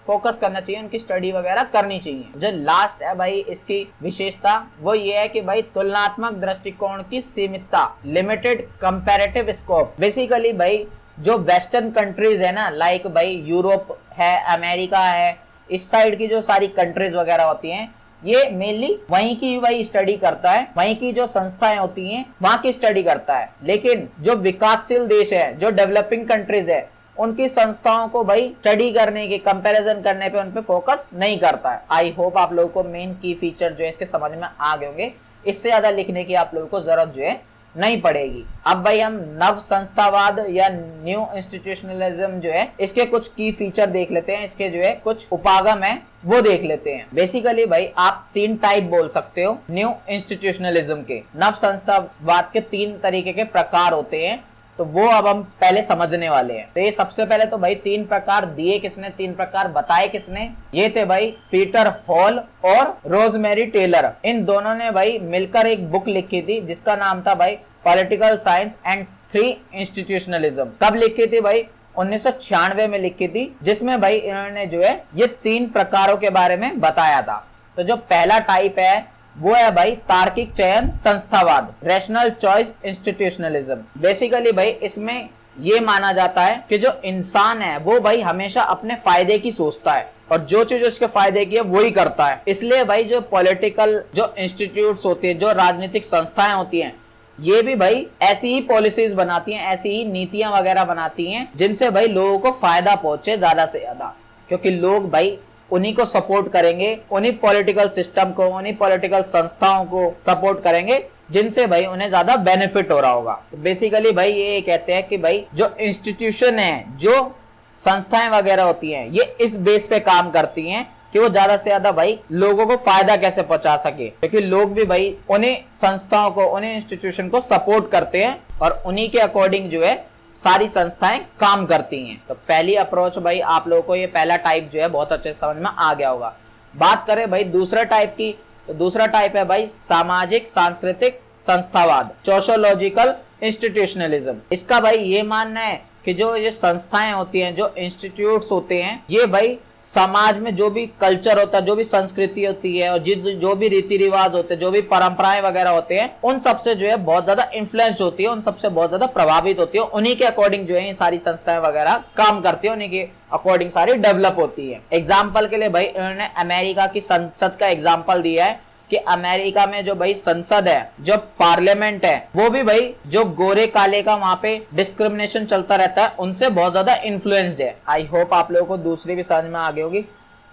फोकस करना चाहिए, उनकी स्टडी वगैरह करनी चाहिए। जो लास्ट है भाई इसकी विशेषता वो ये है कि भाई तुलनात्मक दृष्टिकोण की सीमितता, लिमिटेड कंपैरेटिव स्कोप। बेसिकली भाई जो वेस्टर्न कंट्रीज है ना, लाइक भाई यूरोप है, अमेरिका है, इस साइड की जो सारी कंट्रीज वगैरह होती हैं ये मेनली वहीं की भाई स्टडी करता है, वहीं की जो संस्थाएं होती हैं वहां की स्टडी करता है। लेकिन जो विकासशील देश है, जो डेवलपिंग कंट्रीज है, उनकी संस्थाओं को भाई स्टडी करने के, कंपैरिजन करने पे उन पे फोकस नहीं करता है। आई होप आप लोगों को मेन की फीचर जो है इसके समझ में आ गए होंगे, इससे ज्यादा लिखने की आप लोगों को जरूरत जो है नहीं पड़ेगी। अब भाई हम नव संस्थावाद या न्यू इंस्टीट्यूशनलिज्म जो है इसके कुछ की फीचर देख लेते हैं, इसके जो है कुछ उपागम है वो देख लेते हैं। बेसिकली भाई आप 3 टाइप बोल सकते हो न्यू इंस्टीट्यूशनलिज्म के। नव संस्थावाद के 3 तरीके के प्रकार होते हैं, तो वो अब हम पहले समझने वाले हैं। तो ये सबसे पहले तो भाई 3 प्रकार दिए किसने, 3 प्रकार बताए किसने, ये थे भाई पीटर हॉल और रोजमेरी टेलर। इन दोनों ने भाई मिलकर एक बुक लिखी थी जिसका नाम था भाई पॉलिटिकल साइंस एंड 3 इंस्टीट्यूशनलिज्म। कब लिखी थी भाई? 1996 में लिखी थी, जिसमें भाई इन्होंने जो है ये 3 प्रकारों के बारे में बताया था। तो जो पहला टाइप है वो है भाई तार्किक चयन संस्थावाद, रैशनल चॉइस इंस्टीट्यूशनलिज्म। बेसिकली भाई इसमें ये माना जाता है कि जो इंसान है वो भाई हमेशा अपने फायदे की सोचता है और जो चीज उसके फायदे की है वो ही करता है। इसलिए भाई जो पॉलिटिकल जो इंस्टीट्यूट्स होती है, जो राजनीतिक संस्थाएं होती हैं, ये भी भाई ऐसी ही पॉलिसीज बनाती हैं, ऐसी ही नीतियां वगैरह बनाती हैं जिनसे भाई लोगों को फायदा पहुंचे ज्यादा से ज्यादा, क्योंकि लोग भाई उन्हीं को सपोर्ट करेंगे, उन्हीं पॉलिटिकल सिस्टम को, उन्हीं पॉलिटिकल संस्थाओं को सपोर्ट करेंगे जिनसे भाई उन्हें ज्यादा बेनिफिट हो रहा होगा। तो बेसिकली भाई ये कहते हैं कि भाई जो इंस्टीट्यूशन है, जो संस्थाएं वगैरह होती हैं, ये इस बेस पे काम करती हैं कि वो ज्यादा से ज्यादा भाई लोगों को फायदा कैसे पहुंचा सके, क्योंकि लोग भी भाई उन्हीं संस्थाओं को, उन्हीं इंस्टीट्यूशन को सपोर्ट करते हैं और उन्हीं के अकॉर्डिंग जो है सारी संस्थाएं काम करती हैं। तो पहली अप्रोच भाई आप लोगों को ये पहला टाइप जो है बहुत अच्छे समझ में आ गया होगा। बात करें भाई दूसरा टाइप की, तो दूसरा टाइप है भाई सामाजिक सांस्कृतिक संस्थावाद, सोशियोलॉजिकल इंस्टीट्यूशनलिज्म। इसका भाई ये मानना है कि जो ये संस्थाएं होती हैं, जो इंस्टीट्यूट्स होते हैं, ये भाई समाज में जो भी कल्चर होता है, जो भी संस्कृति होती है और जो भी रीति रिवाज होते हैं, जो भी परंपराएं वगैरह होते हैं, उन सबसे जो है बहुत ज्यादा इन्फ्लुएंस होती है, उन सबसे बहुत ज्यादा प्रभावित होती है। उन्हीं के अकॉर्डिंग जो है ये सारी संस्थाएं वगैरह काम करती है, उन्हीं के अकॉर्डिंग सारी डेवलप होती है। एग्जाम्पल के लिए भाई इन्होंने अमेरिका की संसद का एग्जाम्पल दिया है कि अमेरिका में जो भाई संसद है, जो पार्लियामेंट है, वो भी भाई जो गोरे काले का वहां पे डिस्क्रिमिनेशन चलता रहता है, उनसे बहुत ज्यादा इन्फ्लुएंस्ड है। आई होप आप लोगों को दूसरी भी समझ में आ गई होगी।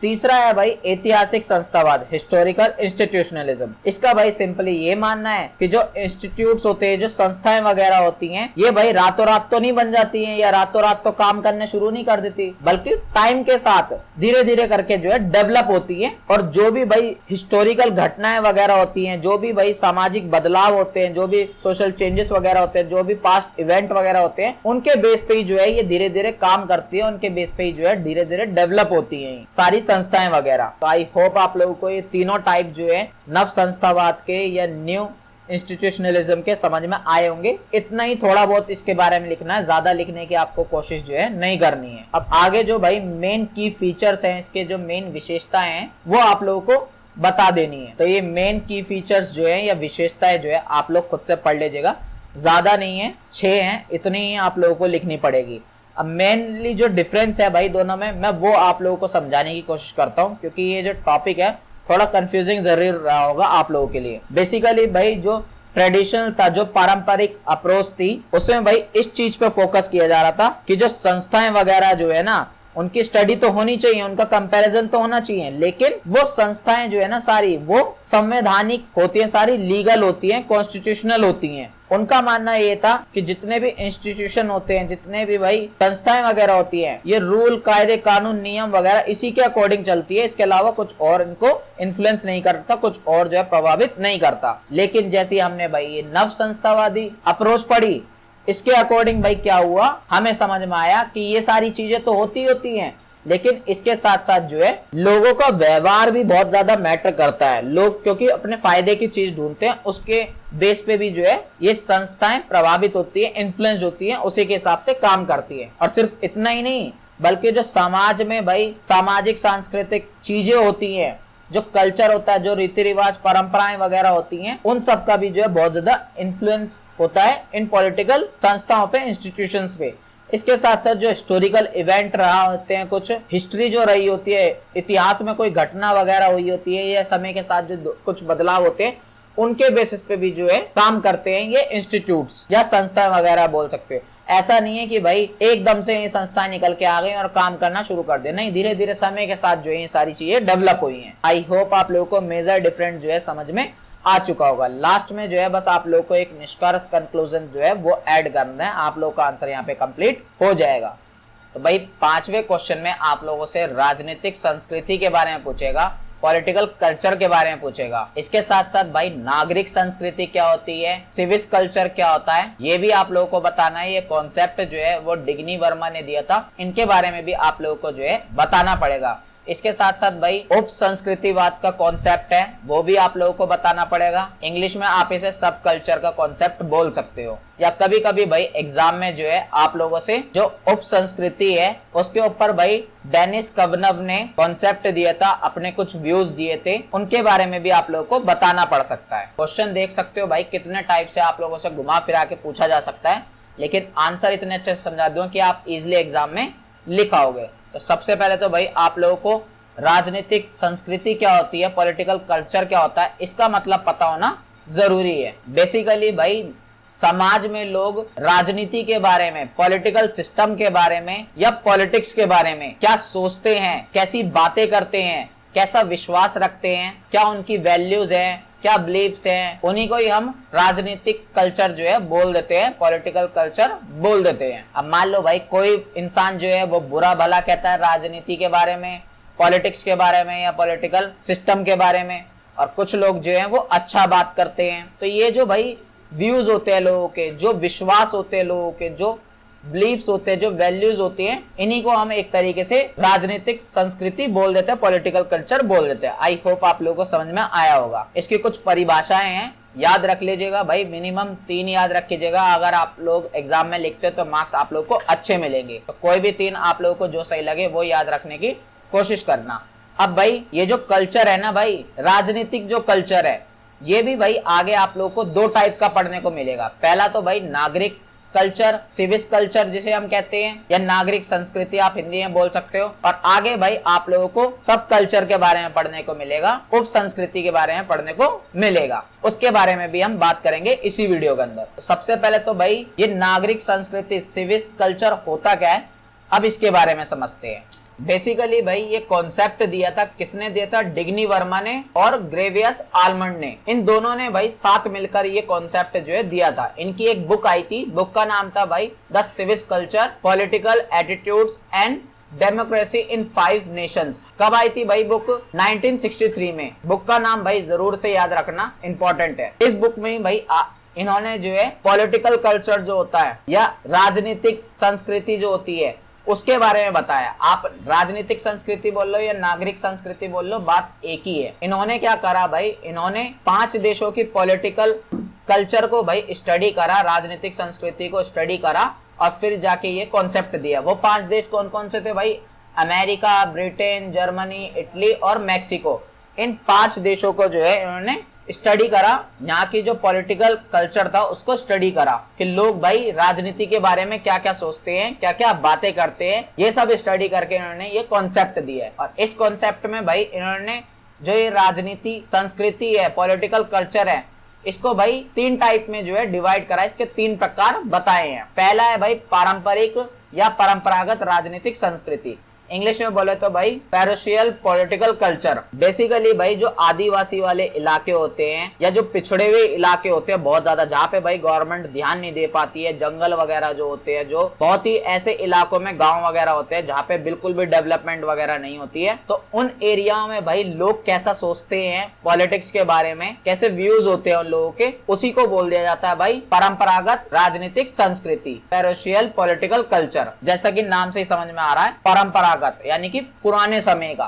तीसरा है भाई ऐतिहासिक संस्थावाद, हिस्टोरिकल इंस्टीट्यूशनलिज्म। इसका भाई सिंपली ये मानना है कि जो इंस्टीट्यूट्स होते हैं, जो संस्थाएं वगैरह होती हैं, ये भाई रातों रात तो नहीं बन जाती हैं या रातों रात तो काम करने शुरू नहीं कर देती, बल्कि टाइम के साथ धीरे धीरे करके जो है डेवलप होती है। और जो भी भाई हिस्टोरिकल घटनाएं वगैरह होती हैं, जो भी भाई सामाजिक बदलाव होते हैं, जो भी सोशल चेंजेस वगैरह होते हैं, जो भी पास्ट इवेंट वगैरह होते हैं, उनके बेस पे ही जो है ये धीरे धीरे काम करती है, उनके बेस पे ही जो है धीरे धीरे डेवलप होती है सारी संस्थाएं वगैरह। तो आई होप आप लोगों को ये तीनों टाइप जो है नव संस्थावाद के या न्यू इंस्टीट्यूशनलिज्म के समझ में आए होंगे। इतना ही थोड़ा बहुत इसके बारे में लिखना है, ज्यादा लिखने की आपको कोशिश जो है नहीं करनी है। अब आगे जो भाई मेन की फीचर्स हैं, इसके जो मेन विशेषताएं हैं, वो आप लोगों को बता देनी है। तो ये मेन की फीचर्स जो है या विशेषताएं जो है आप लोग खुद से पढ़ लीजिएगा, ज्यादा नहीं है, 6 हैं, इतनी ही आप लोगों को लिखनी पड़ेगी। अब मेनली जो डिफरेंस है भाई दोनों में, मैं वो आप लोगों को समझाने की कोशिश करता हूँ, क्योंकि ये जो टॉपिक है थोड़ा कंफ्यूजिंग जरूर रहा होगा आप लोगों के लिए। बेसिकली भाई जो ट्रेडिशनल था, जो पारंपरिक अप्रोच थी, उसमें भाई इस चीज पे फोकस किया जा रहा था कि जो संस्थाएं वगैरह जो है ना, उनकी स्टडी तो होनी चाहिए, उनका कंपैरिजन तो होना चाहिए, लेकिन वो संस्थाएं जो है ना सारी वो संवैधानिक होती हैं, सारी लीगल होती हैं, कॉन्स्टिट्यूशनल होती हैं। उनका मानना ये था कि जितने भी इंस्टीट्यूशन होते हैं, जितने भी भाई संस्थाएं वगैरह होती हैं, ये रूल, कायदे, कानून, नियम वगैरह इसी के अकॉर्डिंग चलती है, इसके अलावा कुछ और इनको इन्फ्लुएंस नहीं करता, कुछ और जो है प्रभावित नहीं करता। लेकिन जैसे हमने भाई ये नव संस्थावादी अप्रोच पढ़ी, इसके अकॉर्डिंग भाई क्या हुआ, हमें समझ में आया कि ये सारी चीजें तो होती हैं, लेकिन इसके साथ साथ जो है लोगों का व्यवहार भी बहुत ज्यादा मैटर करता है। लोग क्योंकि अपने फायदे की चीज ढूंढते हैं, उसके बेस पे भी जो है ये संस्थाएं प्रभावित होती है, इन्फ्लुएंस होती है, उसी के हिसाब से काम करती है। और सिर्फ इतना ही नहीं, बल्कि जो समाज में भाई सामाजिक सांस्कृतिक चीजें होती है, जो कल्चर होता है, जो रीति रिवाज, परंपराएं वगैरह होती हैं, उन सब का भी जो है बहुत ज्यादा इन्फ्लुएंस होता है इन पॉलिटिकल संस्थाओं पे, इंस्टीट्यूशंस पे। इसके साथ साथ जो हिस्टोरिकल इवेंट रहा होते हैं, कुछ हिस्ट्री जो रही होती है, इतिहास में कोई घटना वगैरह हुई होती है, या समय के साथ जो कुछ बदलाव होते हैं, उनके बेसिस पे भी जो है काम करते हैं ये इंस्टीट्यूट्स या संस्थाएं वगैरह बोल सकते हैं। ऐसा नहीं है कि भाई एकदम से ये संस्थाएं निकल के आ गई और काम करना शुरू कर दे, नहीं, धीरे धीरे समय के साथ जो है ये सारी चीजें डेवलप हुई हैं। आई होप आप लोगों को मेजर डिफरेंट जो है समझ में आ चुका होगा। लास्ट में जो है बस आप लोगों को एक निष्कर्ष कंक्लूजन जो है वो ऐड करना है, आप लोगों का आंसर यहाँ पे कंप्लीट हो जाएगा। तो भाई 5वें क्वेश्चन में आप लोगों से राजनीतिक संस्कृति के बारे में पूछेगा, पॉलिटिकल कल्चर के बारे में पूछेगा। इसके साथ साथ भाई नागरिक संस्कृति क्या होती है, सिविक कल्चर क्या होता है, ये भी आप लोगों को बताना है। ये कॉन्सेप्ट जो है वो डिग्नी वर्मा ने दिया था, इनके बारे में भी आप लोगों को जो है बताना पड़ेगा। इसके साथ साथ भाई उप संस्कृतिवाद का कॉन्सेप्ट है, वो भी आप लोगों को बताना पड़ेगा। इंग्लिश में आप इसे सब कल्चर का कॉन्सेप्ट बोल सकते हो। या कभी कभी भाई एग्जाम में जो है आप लोगों से जो उप संस्कृति है उसके ऊपर भाई डेनिस कवनव ने कॉन्सेप्ट दिया था, अपने कुछ व्यूज दिए थे, उनके बारे में भी आप लोगों को बताना पड़ सकता है। क्वेश्चन देख सकते हो भाई कितने टाइप से आप लोगों से घुमा फिरा के पूछा जा सकता है, लेकिन आंसर इतने अच्छे से समझा दूं कि आप इजिली एग्जाम में लिखाओगे। तो सबसे पहले तो भाई आप लोगों को राजनीतिक संस्कृति क्या होती है, पॉलिटिकल कल्चर क्या होता है, इसका मतलब पता होना जरूरी है। बेसिकली भाई समाज में लोग राजनीति के बारे में, पॉलिटिकल सिस्टम के बारे में या पॉलिटिक्स के बारे में क्या सोचते हैं, कैसी बातें करते हैं, कैसा विश्वास रखते हैं, क्या उनकी वैल्यूज हैं, क्या बिलीफ्स हैं, उन्हीं को ही हम राजनीतिक कल्चर जो है बोल देते हैं, पॉलिटिकल कल्चर बोल देते हैं। अब मान लो भाई कोई इंसान जो है वो बुरा भला कहता है राजनीति के बारे में, पॉलिटिक्स के बारे में या पॉलिटिकल सिस्टम के बारे में, और कुछ लोग जो है वो अच्छा बात करते हैं। तो ये जो भाई व्यूज होते हैं लोगों के, जो विश्वास होते हैं लोगों के, जो बिलीफ्स होते हैं, जो वैल्यूज होती हैं, इन्हीं को हम एक तरीके से राजनीतिक संस्कृति बोल देते हैं, पॉलिटिकल कल्चर बोल देते हैं। आई होप आप लोगों को समझ में आया होगा। इसकी कुछ परिभाषाएं हैं, याद रख लीजिएगा भाई, मिनिमम 3 याद रख लीजिएगा। अगर आप लोग एग्जाम में लिखते हो तो मार्क्स आप लोग को अच्छे मिलेंगे। तो कोई भी 3 आप लोगों को जो सही लगे वो याद रखने की कोशिश करना। अब भाई ये जो कल्चर है ना भाई, राजनीतिक जो कल्चर है, ये भी भाई आगे आप लोगों को 2 टाइप का पढ़ने को मिलेगा। पहला तो भाई नागरिक कल्चर, सिविक कल्चर जिसे हम कहते हैं, या नागरिक संस्कृति आप हिंदी में बोल सकते हो। और आगे भाई आप लोगों को सब कल्चर के बारे में पढ़ने को मिलेगा, उप संस्कृति के बारे में पढ़ने को मिलेगा। उसके बारे में भी हम बात करेंगे इसी वीडियो के अंदर। सबसे पहले तो भाई ये नागरिक संस्कृति सिविक कल्चर होता क्या है, अब इसके बारे में समझते हैं। बेसिकली भाई ये कॉन्सेप्ट दिया था, किसने दिया था? डिग्नी वर्मा ने और ग्रेवियस आलमंड ने। इन दोनों ने भाई साथ मिलकर ये कॉन्सेप्ट जो है दिया था। इनकी एक बुक आई थी, बुक का नाम था भाई the civic culture, political attitudes and democracy in 5 Nations. कब आई थी भाई बुक? 1963 में। बुक का नाम भाई जरूर से याद रखना, इंपॉर्टेंट है। इस बुक में भाई इन्होंने जो है पॉलिटिकल कल्चर जो होता है या राजनीतिक संस्कृति जो होती है उसके बारे में बताया। आप राजनीतिक संस्कृति बोल लो या नागरिक संस्कृति बोल लो, बात एक ही है। इन्होंने क्या करा भाई, इन्होंने 5 देशों की पॉलिटिकल कल्चर को भाई स्टडी करा, राजनीतिक संस्कृति को स्टडी करा और फिर जाके ये कॉन्सेप्ट दिया। वो 5 देश कौन कौन से थे भाई? अमेरिका, ब्रिटेन, जर्मनी, इटली और मैक्सिको। इन 5 देशों को जो है इन्होंने स्टडी करा, यहाँ की जो पॉलिटिकल कल्चर था उसको स्टडी करा कि लोग भाई राजनीति के बारे में क्या क्या सोचते हैं, क्या क्या बातें करते हैं। ये सब स्टडी करके इन्होंने ये कॉन्सेप्ट दिया है। और इस कॉन्सेप्ट में भाई इन्होंने जो ये राजनीति संस्कृति है, पॉलिटिकल कल्चर है, इसको भाई 3 टाइप में जो है डिवाइड करा। इसके 3 प्रकार बताए हैं। पहला है भाई पारंपरिक या परंपरागत राजनीतिक संस्कृति, इंग्लिश में बोले तो भाई पैरोशियल पॉलिटिकल कल्चर। बेसिकली भाई जो आदिवासी वाले इलाके होते हैं या जो पिछड़े हुए इलाके होते हैं बहुत ज्यादा, जहाँ पे भाई गवर्नमेंट ध्यान नहीं दे पाती है, जंगल वगैरह जो होते हैं, जो बहुत ही ऐसे इलाकों में गांव वगैरह होते हैं जहाँ पे बिल्कुल भी डेवलपमेंट वगैरह नहीं होती है, तो उन एरिया में भाई लोग कैसा सोचते हैं पॉलिटिक्स के बारे में, कैसे व्यूज होते हैं उन लोगों के, उसी को बोल दिया जाता है भाई परंपरागत राजनीतिक संस्कृति, पैरोशियल पॉलिटिकल कल्चर। जैसा कि नाम से ही समझ में आ रहा है, परंपरा यानी कि पुराने समय का।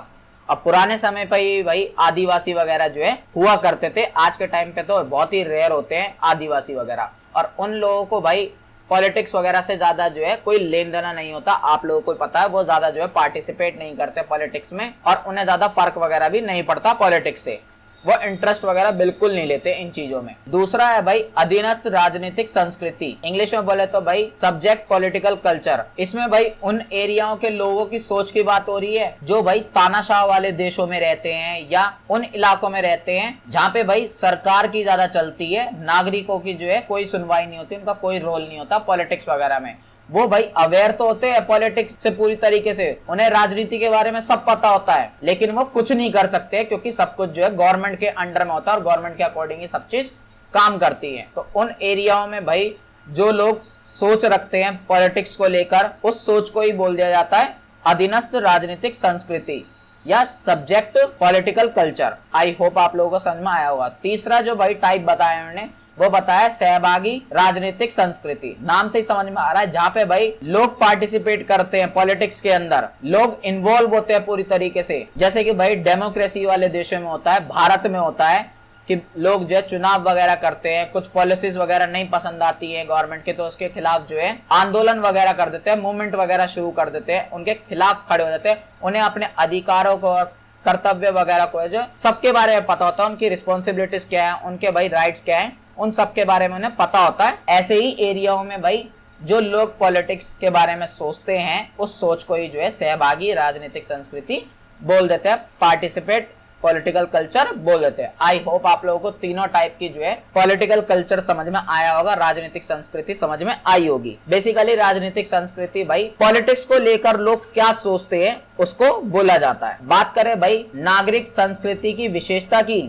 अब पुराने समय पे ही भाई आदिवासी वगैरह जो है हुआ करते थे। आज के टाइम पे तो बहुत ही रेयर होते हैं आदिवासी वगैरह, और उन लोगों को भाई पॉलिटिक्स वगैरह से ज्यादा जो है कोई लेन देना नहीं होता। आप लोगों को पता है, वो ज्यादा जो है पार्टिसिपेट नहीं करते पॉलिटिक्स में, और उन्हें ज्यादा फर्क वगैरह भी नहीं पड़ता पॉलिटिक्स से। वो इंटरेस्ट वगैरह बिल्कुल नहीं लेते इन चीजों में। दूसरा है भाई अधीनस्थ राजनीतिक संस्कृति, इंग्लिश में बोले तो भाई सब्जेक्ट पॉलिटिकल कल्चर। इसमें भाई उन एरियाओं के लोगों की सोच की बात हो रही है जो भाई तानाशाह वाले देशों में रहते हैं या उन इलाकों में रहते हैं जहाँ पे भाई सरकार की ज्यादा चलती है, नागरिकों की जो है कोई सुनवाई नहीं होती, उनका कोई रोल नहीं होता पॉलिटिक्स वगैरह में। वो भाई अवेयर तो होते हैं पॉलिटिक्स से पूरी तरीके से, उन्हें राजनीति के बारे में सब पता होता है, लेकिन वो कुछ नहीं कर सकते क्योंकि सब कुछ जो है गवर्नमेंट के अंडर में होता है और गवर्नमेंट के अकॉर्डिंग ही सब चीज काम करती है। तो उन एरियाओं में भाई जो लोग सोच रखते हैं पॉलिटिक्स को लेकर, उस सोच को ही बोल दिया जाता है अधीनस्थ राजनीतिक संस्कृति या subject political culture. I hope आप लोगों को समझ में आया होगा। तीसरा जो भाई टाइप बताया उन्होंने वो बताया सहभागी राजनीतिक संस्कृति। नाम से ही समझ में आ रहा है, जहाँ पे भाई लोग पार्टिसिपेट करते हैं पॉलिटिक्स के अंदर, लोग इन्वॉल्व होते हैं पूरी तरीके से। जैसे कि भाई डेमोक्रेसी वाले देशों में होता है, भारत में होता है कि लोग जो है चुनाव वगैरह करते हैं, कुछ पॉलिसीज वगैरह नहीं पसंद आती है गवर्नमेंट के तो उसके खिलाफ जो है आंदोलन वगैरह कर देते हैं, मूवमेंट वगैरह शुरू कर देते हैं, उनके खिलाफ खड़े हो जाते हैं। उन्हें अपने अधिकारों को, कर्तव्य वगैरह को जो सबके बारे में पता होता है, उनकी रिस्पॉन्सिबिलिटीज क्या है, उनके भाई राइट्स क्या है, उन सब के बारे में उन्हें पता होता है। ऐसे ही एरियाओं में भाई जो लोग पॉलिटिक्स के बारे में सोचते हैं, उस सोच को ही जो है सहभागी राजनीतिक संस्कृति बोल देते हैं, पार्टिसिपेट पॉलिटिकल कल्चर बोल देते हैं। आई होप आप लोगों को तीनों टाइप की जो है पॉलिटिकल कल्चर समझ में आया होगा, राजनीतिक संस्कृति समझ में आई होगी। बेसिकली राजनीतिक संस्कृति भाई पॉलिटिक्स को लेकर लोग क्या सोचते हैं उसको बोला जाता है। बात करें भाई नागरिक संस्कृति की विशेषता की,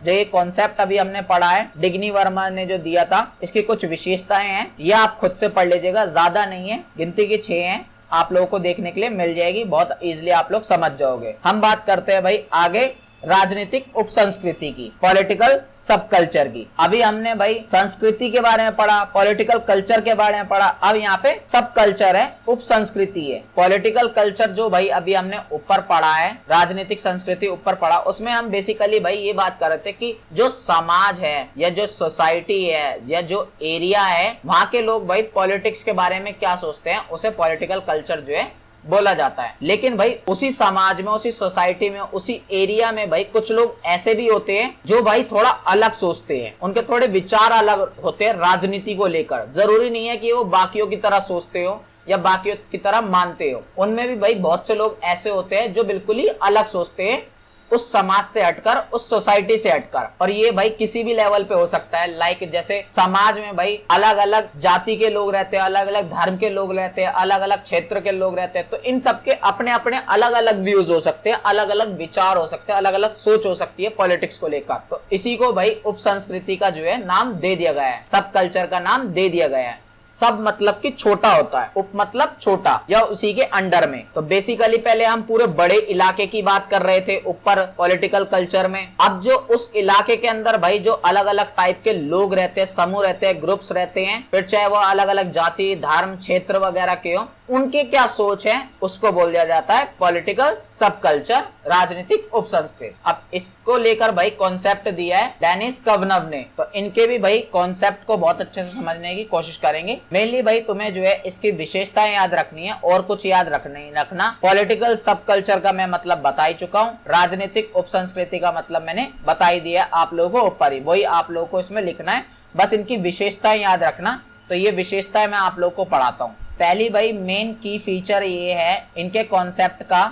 जो ये कॉन्सेप्ट अभी हमने पढ़ा है, डिग्नी वर्मा ने जो दिया था, इसकी कुछ विशेषताएं हैं, ये आप खुद से पढ़ लीजिएगा, ज्यादा नहीं है, गिनती की 6 हैं, आप लोगों को देखने के लिए मिल जाएगी, बहुत इजीली आप लोग समझ जाओगे। हम बात करते हैं भाई आगे राजनीतिक उपसंस्कृति की, पॉलिटिकल सब कल्चर की। अभी हमने भाई संस्कृति के बारे में पढ़ा, पॉलिटिकल कल्चर के बारे में पढ़ा, अब यहाँ पे सब कल्चर है, उपसंस्कृति है। पॉलिटिकल कल्चर जो भाई अभी हमने ऊपर पढ़ा है, राजनीतिक संस्कृति ऊपर पढ़ा, उसमें हम बेसिकली भाई ये बात कर रहे थे कि जो समाज है या जो सोसाइटी है या जो एरिया है, वहां के लोग भाई पॉलिटिक्स के बारे में क्या सोचते हैं, उसे पॉलिटिकल कल्चर जो है बोला जाता है। लेकिन भाई उसी समाज में, उसी सोसाइटी में, उसी एरिया में भाई कुछ लोग ऐसे भी होते हैं जो भाई थोड़ा अलग सोचते हैं, उनके थोड़े विचार अलग होते हैं राजनीति को लेकर। जरूरी नहीं है कि वो बाकियों की तरह सोचते हो या बाकियों की तरह मानते हो, उनमें भी भाई बहुत से लोग ऐसे होते हैं जो बिल्कुल ही अलग सोचते हैं, उस समाज से हटकर, उस सोसाइटी से हटकर। और ये भाई किसी भी लेवल पे हो सकता है। लाइक जैसे समाज में भाई अलग अलग जाति के लोग रहते हैं, अलग अलग धर्म के लोग रहते हैं, अलग अलग क्षेत्र के लोग रहते हैं, तो इन सबके अपने अपने अलग अलग व्यूज हो सकते हैं, अलग अलग विचार हो सकते हैं, अलग अलग सोच हो सकती है पॉलिटिक्स को लेकर। तो इसी को भाई उप संस्कृति का जो है नाम दे दिया गया है, सब कल्चर का नाम दे दिया गया है। सब मतलब कि छोटा होता है, उप मतलब छोटा या उसी के अंडर में। तो बेसिकली पहले हम पूरे बड़े इलाके की बात कर रहे थे ऊपर पॉलिटिकल कल्चर में। अब जो उस इलाके के अंदर भाई जो अलग अलग टाइप के लोग रहते हैं, समूह रहते हैं, ग्रुप्स रहते हैं, फिर चाहे वो अलग अलग जाति, धर्म, क्षेत्र वगैरह के हो, उनके क्या सोच है उसको बोल दिया जाता है पॉलिटिकल सब कल्चर, राजनीतिक उप संस्कृति। अब इसको लेकर भाई कॉन्सेप्ट दिया है डेनिस कवनव ने। तो इनके भी भाई कॉन्सेप्ट को बहुत अच्छे से समझने की कोशिश करेंगे। मेनली भाई तुम्हें जो है इसकी विशेषताएं याद रखनी है और कुछ याद रखना। पॉलिटिकल सब कल्चर का मैं मतलब बता ही चुका हूँ, राजनीतिक उप संस्कृति का मतलब मैंने बता ही दिया आप लोगों को ऊपर ही, वही आप लोगों को इसमें लिखना है, बस इनकी विशेषताएं याद रखना। तो ये विशेषताएं मैं आप लोगों को पढ़ाता हूँ। पहली भाई मेन की फीचर ये है इनके कॉन्सेप्ट का,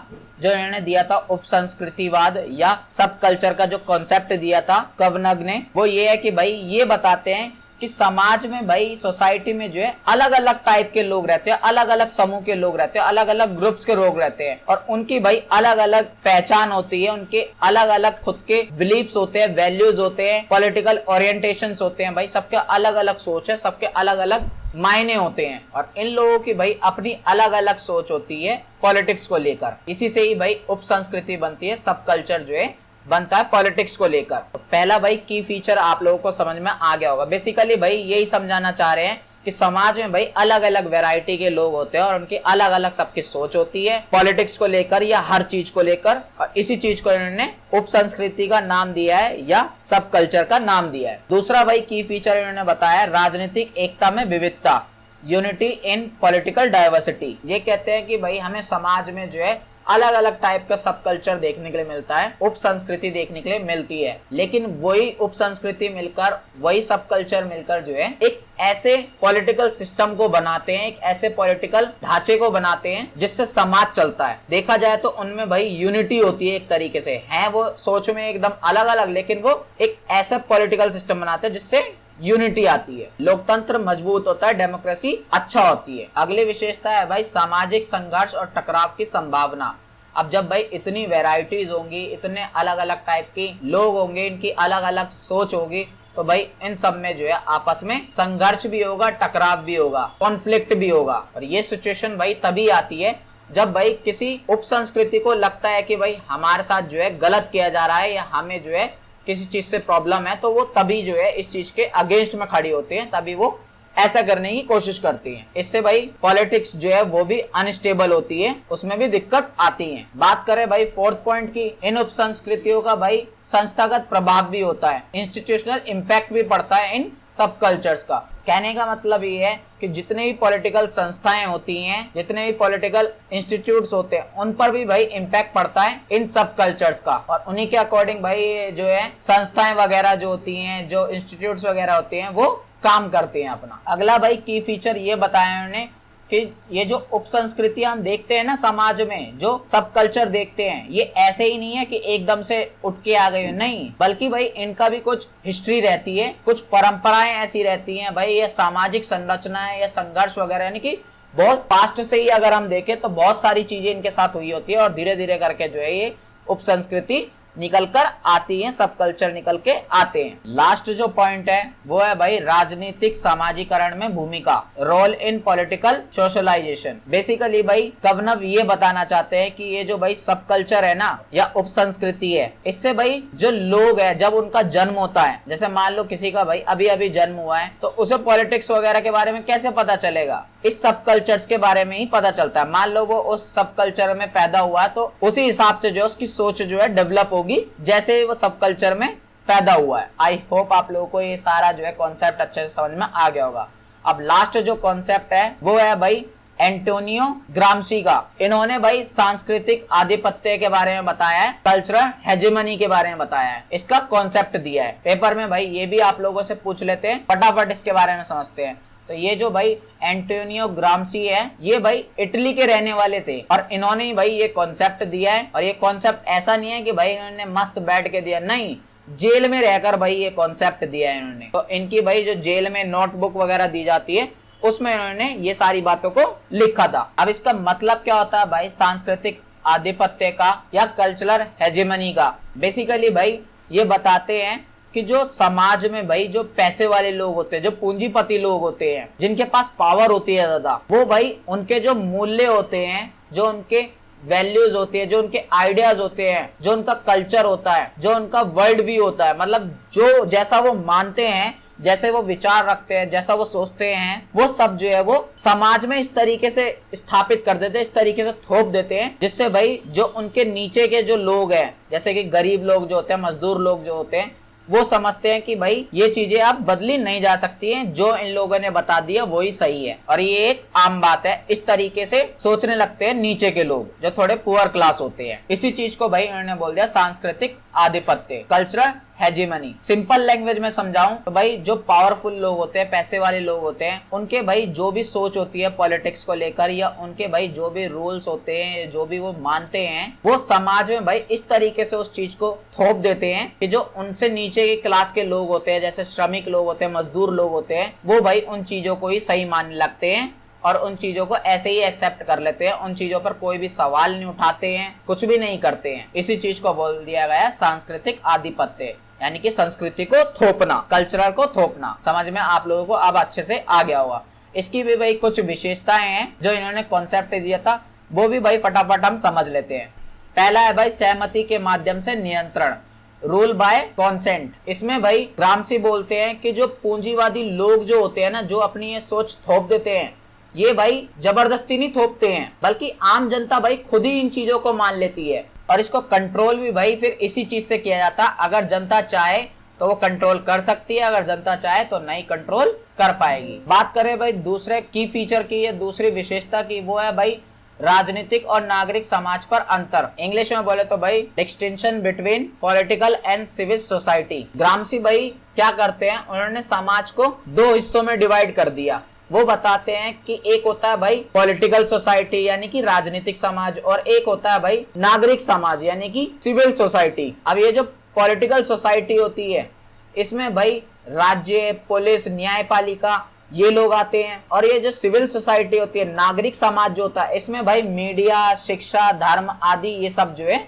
जो इन्होंने दिया था उप संस्कृतिवाद या सब कल्चर का जो कॉन्सेप्ट दिया था कवनग ने, वो ये है कि भाई ये बताते हैं कि समाज में भाई सोसाइटी में जो है अलग अलग टाइप के लोग रहते हैं, अलग अलग समूह के लोग रहते हैं, अलग अलग ग्रुप्स के लोग रहते हैं, और उनकी भाई अलग अलग पहचान होती है, उनके अलग अलग खुद के बिलीव्स होते हैं, वैल्यूज होते हैं, पॉलिटिकल ओरिएंटेशंस होते हैं। भाई सबके अलग अलग सोच है, सबके अलग अलग मायने होते हैं, और इन लोगों की भाई अपनी अलग अलग सोच होती है पॉलिटिक्स को लेकर। इसी से ही भाई उप संस्कृति बनती है, सब कल्चर जो है बनता है पॉलिटिक्स को लेकर। तो पहला भाई की फीचर आप लोगों को समझ में आ गया होगा। बेसिकली भाई यही समझाना चाह रहे हैं कि समाज में भाई अलग अलग वैरायटी के लोग होते हैं और उनकी अलग अलग सबकी सोच होती है पॉलिटिक्स को लेकर या हर चीज को लेकर, और इसी चीज को इन्होंने उप संस्कृति का नाम दिया है या सब कल्चर का नाम दिया है। दूसरा भाई की फीचर इन्होंने बताया राजनीतिक एकता में विविधता, यूनिटी इन पॉलिटिकल डाइवर्सिटी। ये कहते हैं कि भाई हमें समाज में जो है अलग अलग टाइप का सब कल्चर देखने के लिए मिलता है, उप संस्कृति देखने के लिए मिलती है, लेकिन वही उप संस्कृति मिलकर, वही सब कल्चर मिलकर जो है एक ऐसे पॉलिटिकल सिस्टम को बनाते हैं, एक ऐसे पॉलिटिकल ढांचे को बनाते हैं जिससे समाज चलता है। देखा जाए तो उनमें भाई यूनिटी होती है, एक तरीके से है वो सोच में एकदम अलग अलग, लेकिन वो एक ऐसा पॉलिटिकल सिस्टम बनाते हैं जिससे यूनिटी आती है, लोकतंत्र मजबूत होता है, डेमोक्रेसी अच्छा होती है। अगली विशेषता है भाई सामाजिक संघर्ष और टकराव की संभावना। अब जब भाई इतनी वैरायटीज होंगी, इतने अलग अलग टाइप के लोग होंगे, इनकी अलग अलग सोच होगी, तो भाई इन सब में जो है आपस में संघर्ष भी होगा, टकराव भी होगा, कॉन्फ्लिक्ट भी होगा। और ये सिचुएशन भाई तभी आती है जब भाई किसी उप संस्कृति को लगता है कि भाई हमारे साथ जो है गलत किया जा रहा है या हमें जो है किसी चीज से प्रॉब्लम है, तो वो तभी जो है इस चीज के अगेंस्ट में खड़ी होते हैं, तभी वो ऐसा करने की कोशिश करती हैं। इससे भाई पॉलिटिक्स जो है वो भी अनस्टेबल होती है, उसमें भी दिक्कत आती है। बात करें भाई फोर्थ पॉइंट की, इन उप संस्कृतियों का भाई संस्थागत प्रभाव भी होता है, इंस्टीट्यूशनल इम्पैक्ट भी पड़ता है इन सब कल्चर्स का। कहने का मतलब ये है कि जितने भी पॉलिटिकल संस्थाएं होती हैं, जितने भी पॉलिटिकल इंस्टीट्यूट्स होते हैं, उन पर भी भाई इम्पैक्ट पड़ता है इन सब कल्चर्स का, और उन्हीं के अकॉर्डिंग भाई जो है संस्थाएं वगैरह जो होती हैं, जो इंस्टीट्यूट्स वगैरह होते हैं, वो काम करते हैं अपना। अगला भाई की फीचर ये बताया उन्होंने कि ये जो उप संस्कृतियां हम देखते हैं ना समाज में, जो सब कल्चर देखते हैं, ये ऐसे ही नहीं है कि एकदम से उठ के आ गए, नहीं, बल्कि भाई इनका भी कुछ हिस्ट्री रहती है, कुछ परंपराएं ऐसी रहती हैं भाई, ये सामाजिक संरचना है या संघर्ष वगैरह, यानी कि बहुत पास्ट से ही अगर हम देखें तो बहुत सारी चीजें इनके साथ हुई होती है, और धीरे धीरे करके जो है ये उप संस्कृति निकल कर आती हैं, सब कल्चर निकल के आते हैं। लास्ट जो पॉइंट है वो है भाई राजनीतिक समाजीकरण में भूमिका, role in political socialisation. Basically भाई कवनव ये बताना चाहते हैं कि ये जो भाई सब कल्चर है ना या उप संस्कृति है, इससे भाई जो लोग है जब उनका जन्म होता है, जैसे मान लो किसी का भाई अभी अभी जन्म हुआ है, तो उसे पॉलिटिक्स वगैरह के बारे में कैसे पता चलेगा? इस सब कल्चर्स के बारे में ही पता चलता है। मान लो वो उस सब कल्चर में पैदा हुआ है तो उसी हिसाब से जो उसकी सोच जो है डेवलप होगी जैसे वो सब कल्चर में पैदा हुआ है। आई होप आप लोगों को ये सारा जो है कॉन्सेप्ट अच्छे से समझ में आ गया होगा। अब लास्ट जो कॉन्सेप्ट है वो है भाई एंटोनियो ग्राम्शी का। इन्होंने भाई सांस्कृतिक आधिपत्य के बारे में बताया है, कल्चरल हेजेमनी के बारे में बताया है, इसका कॉन्सेप्ट दिया है पेपर में। भाई ये भी आप लोगों से पूछ लेते हैं, फटाफट इसके बारे में समझते हैं। तो ये जो भाई एंटोनियो ग्राम्शी है, ये भाई इटली के रहने वाले थे और इन्होंने ही भाई ये कॉन्सेप्ट दिया है। और ये कॉन्सेप्ट ऐसा नहीं है कि भाई इन्होंने मस्त बैठ के दिया, नहीं, जेल में रहकर भाई ये कॉन्सेप्ट दिया है इन्होंने। तो इनकी भाई जो जेल में नोटबुक वगैरह दी जाती है उसमें इन्होंने ये सारी बातों को लिखा था। अब इसका मतलब क्या होता है भाई सांस्कृतिक आधिपत्य का या कल्चरल हेजेमनी का? बेसिकली भाई ये बताते हैं कि जो समाज में भाई जो पैसे वाले लोग होते हैं, जो पूंजीपति लोग होते हैं, जिनके पास पावर होती है ज्यादा, वो भाई उनके जो मूल्य होते हैं, जो उनके वैल्यूज होती है, जो उनके आइडियाज होते हैं, जो उनका कल्चर होता है, जो उनका वर्ल्ड व्यू होता है, मतलब जो जैसा वो मानते हैं, जैसे वो विचार रखते हैं, जैसा वो सोचते हैं, वो सब जो है वो समाज में इस तरीके से स्थापित कर देते हैं, इस तरीके से थोप देते हैं, जिससे भाई जो उनके नीचे के जो लोग हैं, जैसे कि गरीब लोग जो होते हैं, मजदूर लोग जो होते हैं, वो समझते हैं कि भाई ये चीजें अब बदली नहीं जा सकती हैं, जो इन लोगों ने बता दिया वही सही है। और ये एक आम बात है, इस तरीके से सोचने लगते हैं नीचे के लोग जो थोड़े पुअर क्लास होते हैं। इसी चीज को भाई उन्होंने बोल दिया सांस्कृतिक आधिपत्य, कल्चरल हेजेमनी। सिंपल लैंग्वेज में समझाऊं तो भाई जो पावरफुल लोग होते हैं, पैसे वाले लोग होते हैं, उनके भाई जो भी सोच होती है पॉलिटिक्स को लेकर, या उनके भाई जो भी रूल्स होते हैं, जो भी वो मानते हैं, वो समाज में भाई इस तरीके से उस चीज को थोप देते हैं कि जो उनसे नीचे की क्लास के लोग होते हैं, जैसे श्रमिक लोग होते हैं, मजदूर लोग होते हैं, वो भाई उन चीजों को ही सही मानने लगते हैं और उन चीजों को ऐसे ही एक्सेप्ट कर लेते हैं, उन चीजों पर कोई भी सवाल नहीं उठाते हैं, कुछ भी नहीं करते हैं। इसी चीज को बोल दिया गया सांस्कृतिक आधिपत्य, यानी कि संस्कृति को थोपना, कल्चरल को थोपना। समझ में आप लोगों को अब अच्छे से आ गया होगा। इसकी भी भाई कुछ विशेषताएं हैं जो इन्होंने कॉन्सेप्ट दिया था, वो भी भाई फटाफट हम समझ लेते हैं। पहला है भाई सहमति के माध्यम से नियंत्रण, रूल बाय कॉन्सेंट। इसमें भाई ग्राम्शी बोलते हैं कि जो पूंजीवादी लोग जो होते हैं ना, जो अपनी ये सोच थोप देते हैं, ये भाई जबरदस्ती नहीं थोपते हैं, बल्कि आम जनता भाई खुद ही इन चीजों को मान लेती है। और इसको कंट्रोल भी भाई फिर इसी चीज से किया जाता है। अगर जनता चाहे तो वो कंट्रोल कर सकती है, अगर जनता चाहे तो नहीं कंट्रोल कर पाएगी। बात करें भाई दूसरे की फीचर की या दूसरी विशेषता की, वो है भाई राजनीतिक और नागरिक समाज पर अंतर। इंग्लिश में बोले तो भाई distinction between political and civil society. Gramsci भाई क्या करते हैं, उन्होंने समाज को दो हिस्सों में डिवाइड कर दिया। वो बताते हैं कि एक होता है भाई पॉलिटिकल सोसाइटी यानी कि राजनीतिक समाज, और एक होता है भाई नागरिक समाज यानी कि सिविल सोसाइटी। अब ये जो पॉलिटिकल सोसाइटी होती है, इसमें भाई राज्य, पुलिस, न्यायपालिका ये लोग आते हैं, और ये जो सिविल सोसाइटी होती है, नागरिक समाज जो होता है, इसमें भाई मीडिया, शिक्षा, धर्म आदि ये सब जो है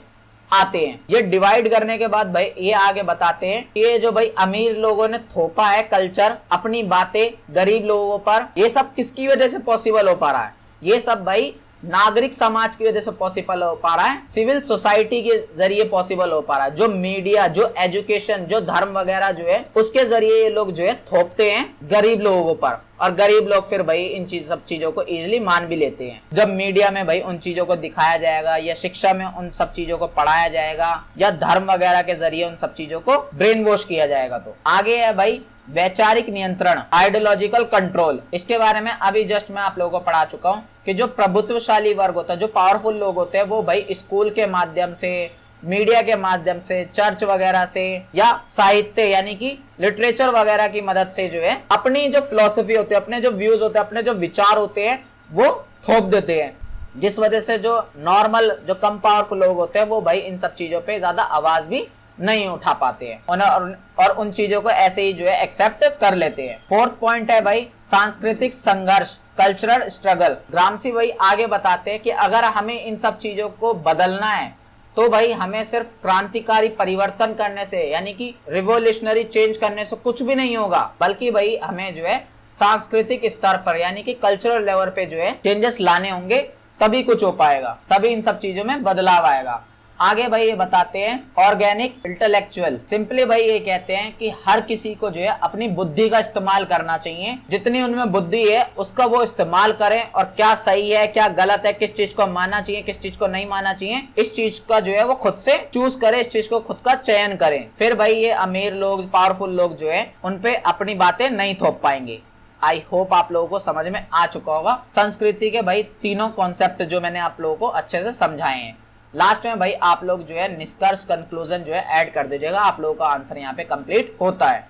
आते हैं। ये डिवाइड करने के बाद भाई ये आगे बताते हैं कि ये जो भाई अमीर लोगों ने थोपा है कल्चर, अपनी बातें गरीब लोगों पर, ये सब किसकी वजह से पॉसिबल हो पा रहा है? ये सब भाई नागरिक समाज की वजह से पॉसिबल हो पा रहा है, सिविल सोसाइटी के जरिए पॉसिबल हो पा रहा है। जो मीडिया, जो एजुकेशन, जो धर्म वगैरह जो है, उसके जरिए ये लोग जो है थोपते हैं गरीब लोगों पर, और गरीब लोग फिर भाई इन सब चीजों को इजीली मान भी लेते हैं। जब मीडिया में भाई उन चीजों को दिखाया जाएगा, या शिक्षा में उन सब चीजों को पढ़ाया जाएगा, या धर्म वगैरह के जरिए उन सब चीजों को ब्रेन वॉश किया जाएगा। तो आगे है भाई वैचारिक नियंत्रण, आइडियोलॉजिकल कंट्रोल। इसके बारे में अभी जस्ट मैं आप लोगों को पढ़ा चुका हूँ कि जो प्रभुत्वशाली वर्ग होता है, जो पावरफुल लोग होते हैं, वो भाई स्कूल के माध्यम से, मीडिया के माध्यम से, चर्च वगैरह से, या साहित्य यानी कि लिटरेचर वगैरह की मदद से जो है अपनी जो फिलॉसफी होती है, अपने जो व्यूज होते हैं, अपने जो विचार होते हैं, वो थोप देते हैं, जिस वजह से जो नॉर्मल, जो कम पावरफुल लोग होते हैं, वो भाई इन सब चीजों पे ज्यादा आवाज भी नहीं उठा पाते हैं, और उन चीजों को ऐसे ही जो है एक्सेप्ट कर लेते हैं। फोर्थ पॉइंट है भाई सांस्कृतिक संघर्ष, कल्चरल स्ट्रगल। ग्राम्शी भाई आगे बताते हैं कि अगर हमें इन सब चीजों को बदलना है, तो भाई हमें सिर्फ क्रांतिकारी परिवर्तन करने से यानी कि रिवोल्यूशनरी चेंज करने से कुछ भी नहीं होगा, बल्कि भाई हमें जो है सांस्कृतिक स्तर पर यानी कि कल्चरल लेवल पे जो है चेंजेस लाने होंगे, तभी कुछ हो पाएगा, तभी इन सब चीजों में बदलाव आएगा। आगे भाई ये बताते हैं ऑर्गेनिक इंटेलेक्चुअल। सिंपली भाई ये कहते हैं कि हर किसी को जो है अपनी बुद्धि का इस्तेमाल करना चाहिए, जितनी उनमें बुद्धि है उसका वो इस्तेमाल करें, और क्या सही है क्या गलत है, किस चीज को मानना चाहिए किस चीज को नहीं मानना चाहिए, इस चीज का जो है वो खुद से चूज करे, इस चीज को खुद का चयन करें। फिर भाई ये अमीर लोग पावरफुल लोग जो है उनपे अपनी बातें नहीं थोप पाएंगे। आई होप आप लोगों को समझ में आ चुका होगा संस्कृति के भाई तीनों कॉन्सेप्ट जो मैंने आप लोगों को अच्छे से समझाए हैं। लास्ट में भाई आप लोग जो है निष्कर्ष कंक्लूजन जो है ऐड कर दीजिएगा, आप लोगों का आंसर यहाँ पे कंप्लीट होता है।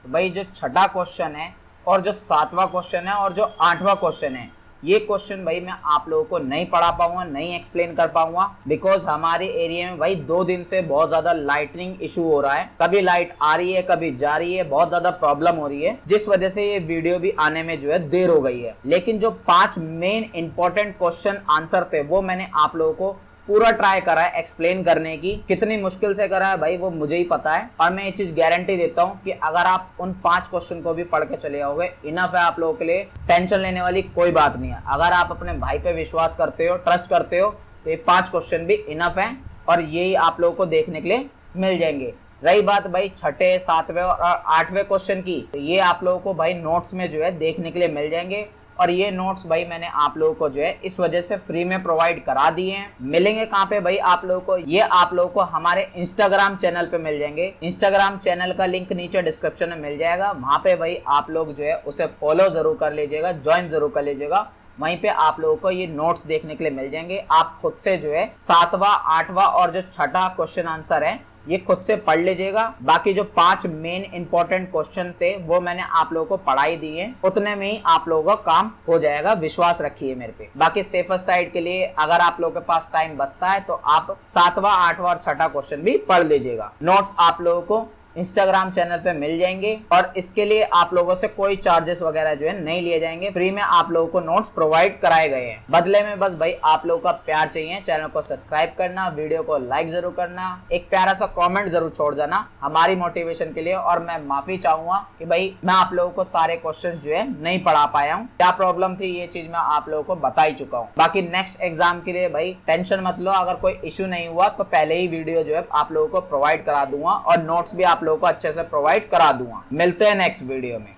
तो भाई जो छठा क्वेश्चन है और जो सातवां क्वेश्चन है और जो आठवां क्वेश्चन है, ये क्वेश्चन भाई मैं आप लोगों को नहीं पढ़ा पाऊंगा, नहीं एक्सप्लेन कर पाऊंगा, बिकॉज हमारे एरिया में भाई 2 दिन से बहुत ज्यादा लाइटनिंग इशू हो रहा है, कभी लाइट आ रही है कभी जा रही है, बहुत ज्यादा प्रॉब्लम हो रही है, जिस वजह से ये वीडियो भी आने में जो है देर हो गई है। लेकिन जो 5 मेन इंपॉर्टेंट क्वेश्चन आंसर थे वो मैंने आप लोगों को पूरा ट्राई करा है एक्सप्लेन करने की। कितनी मुश्किल से करा है भाई वो मुझे ही पता है, और मैं ये चीज गारंटी देता हूँ कि अगर आप उन 5 क्वेश्चन को भी पढ़ के चले आओगे, इनफ है आप लोगों के लिए, टेंशन लेने वाली कोई बात नहीं है। अगर आप अपने भाई पे विश्वास करते हो, ट्रस्ट करते हो, तो ये 5 क्वेश्चन भी इनफ है और यही आप लोगों को देखने के लिए मिल जाएंगे। रही बात भाई छठे, सातवें और 8वें क्वेश्चन की, तो ये आप लोगों को भाई नोट्स में जो है देखने के लिए मिल जाएंगे, और ये नोट्स भाई मैंने आप लोगों को जो है इस वजह से फ्री में प्रोवाइड करा दिए हैं। मिलेंगे कहाँ पे भाई आप लोगों को, ये आप लोगों को हमारे इंस्टाग्राम चैनल पे मिल जाएंगे। इंस्टाग्राम चैनल का लिंक नीचे डिस्क्रिप्शन में मिल जाएगा, वहां पे भाई आप लोग जो है उसे फॉलो जरूर कर लीजिएगा, ज्वाइन जरूर कर लीजिएगा। वहीं पे आप लोगों को ये नोट्स देखने के लिए मिल जाएंगे। आप खुद से जो है 7वां, 8वां और जो छठा क्वेश्चन आंसर है ये खुद से पढ़ लीजिएगा। बाकी जो 5 मेन इंपॉर्टेंट क्वेश्चन थे वो मैंने आप लोगों को पढ़ाई दी है, उतने में ही आप लोगों का काम हो जाएगा, विश्वास रखिए मेरे पे। बाकी सेफेस्ट साइड के लिए अगर आप लोगों के पास टाइम बचता है तो आप 7वां, 8वां और छठा क्वेश्चन भी पढ़ लीजिएगा। नोट्स आप लोगों को इंस्टाग्राम चैनल पे मिल जाएंगे, और इसके लिए आप लोगों से कोई चार्जेस वगैरह जो है नहीं लिए जाएंगे, फ्री में आप लोगों को नोट्स प्रोवाइड कराए गए हैं। बदले में बस भाई आप लोगों का प्यार चाहिए। चैनल को सब्सक्राइब करना, वीडियो को लाइक जरूर करना, एक प्यारा सा कमेंट जरूर छोड़ जाना हमारी मोटिवेशन के लिए। और मैं माफी चाहूंगा कि भाई मैं आप लोगों को सारे क्वेश्चन जो है नहीं पढ़ा पाया हूँ, क्या प्रॉब्लम थी ये चीज मैं आप लोगों को बता ही चुका हूँ। बाकी नेक्स्ट एग्जाम के लिए भाई टेंशन मत लो, अगर कोई इश्यू नहीं हुआ तो पहले ही वीडियो जो है आप लोगों को प्रोवाइड करा दूंगा, और नोट्स भी आप लोगों को अच्छे से प्रोवाइड करा दूंगा। मिलते हैं नेक्स्ट वीडियो में।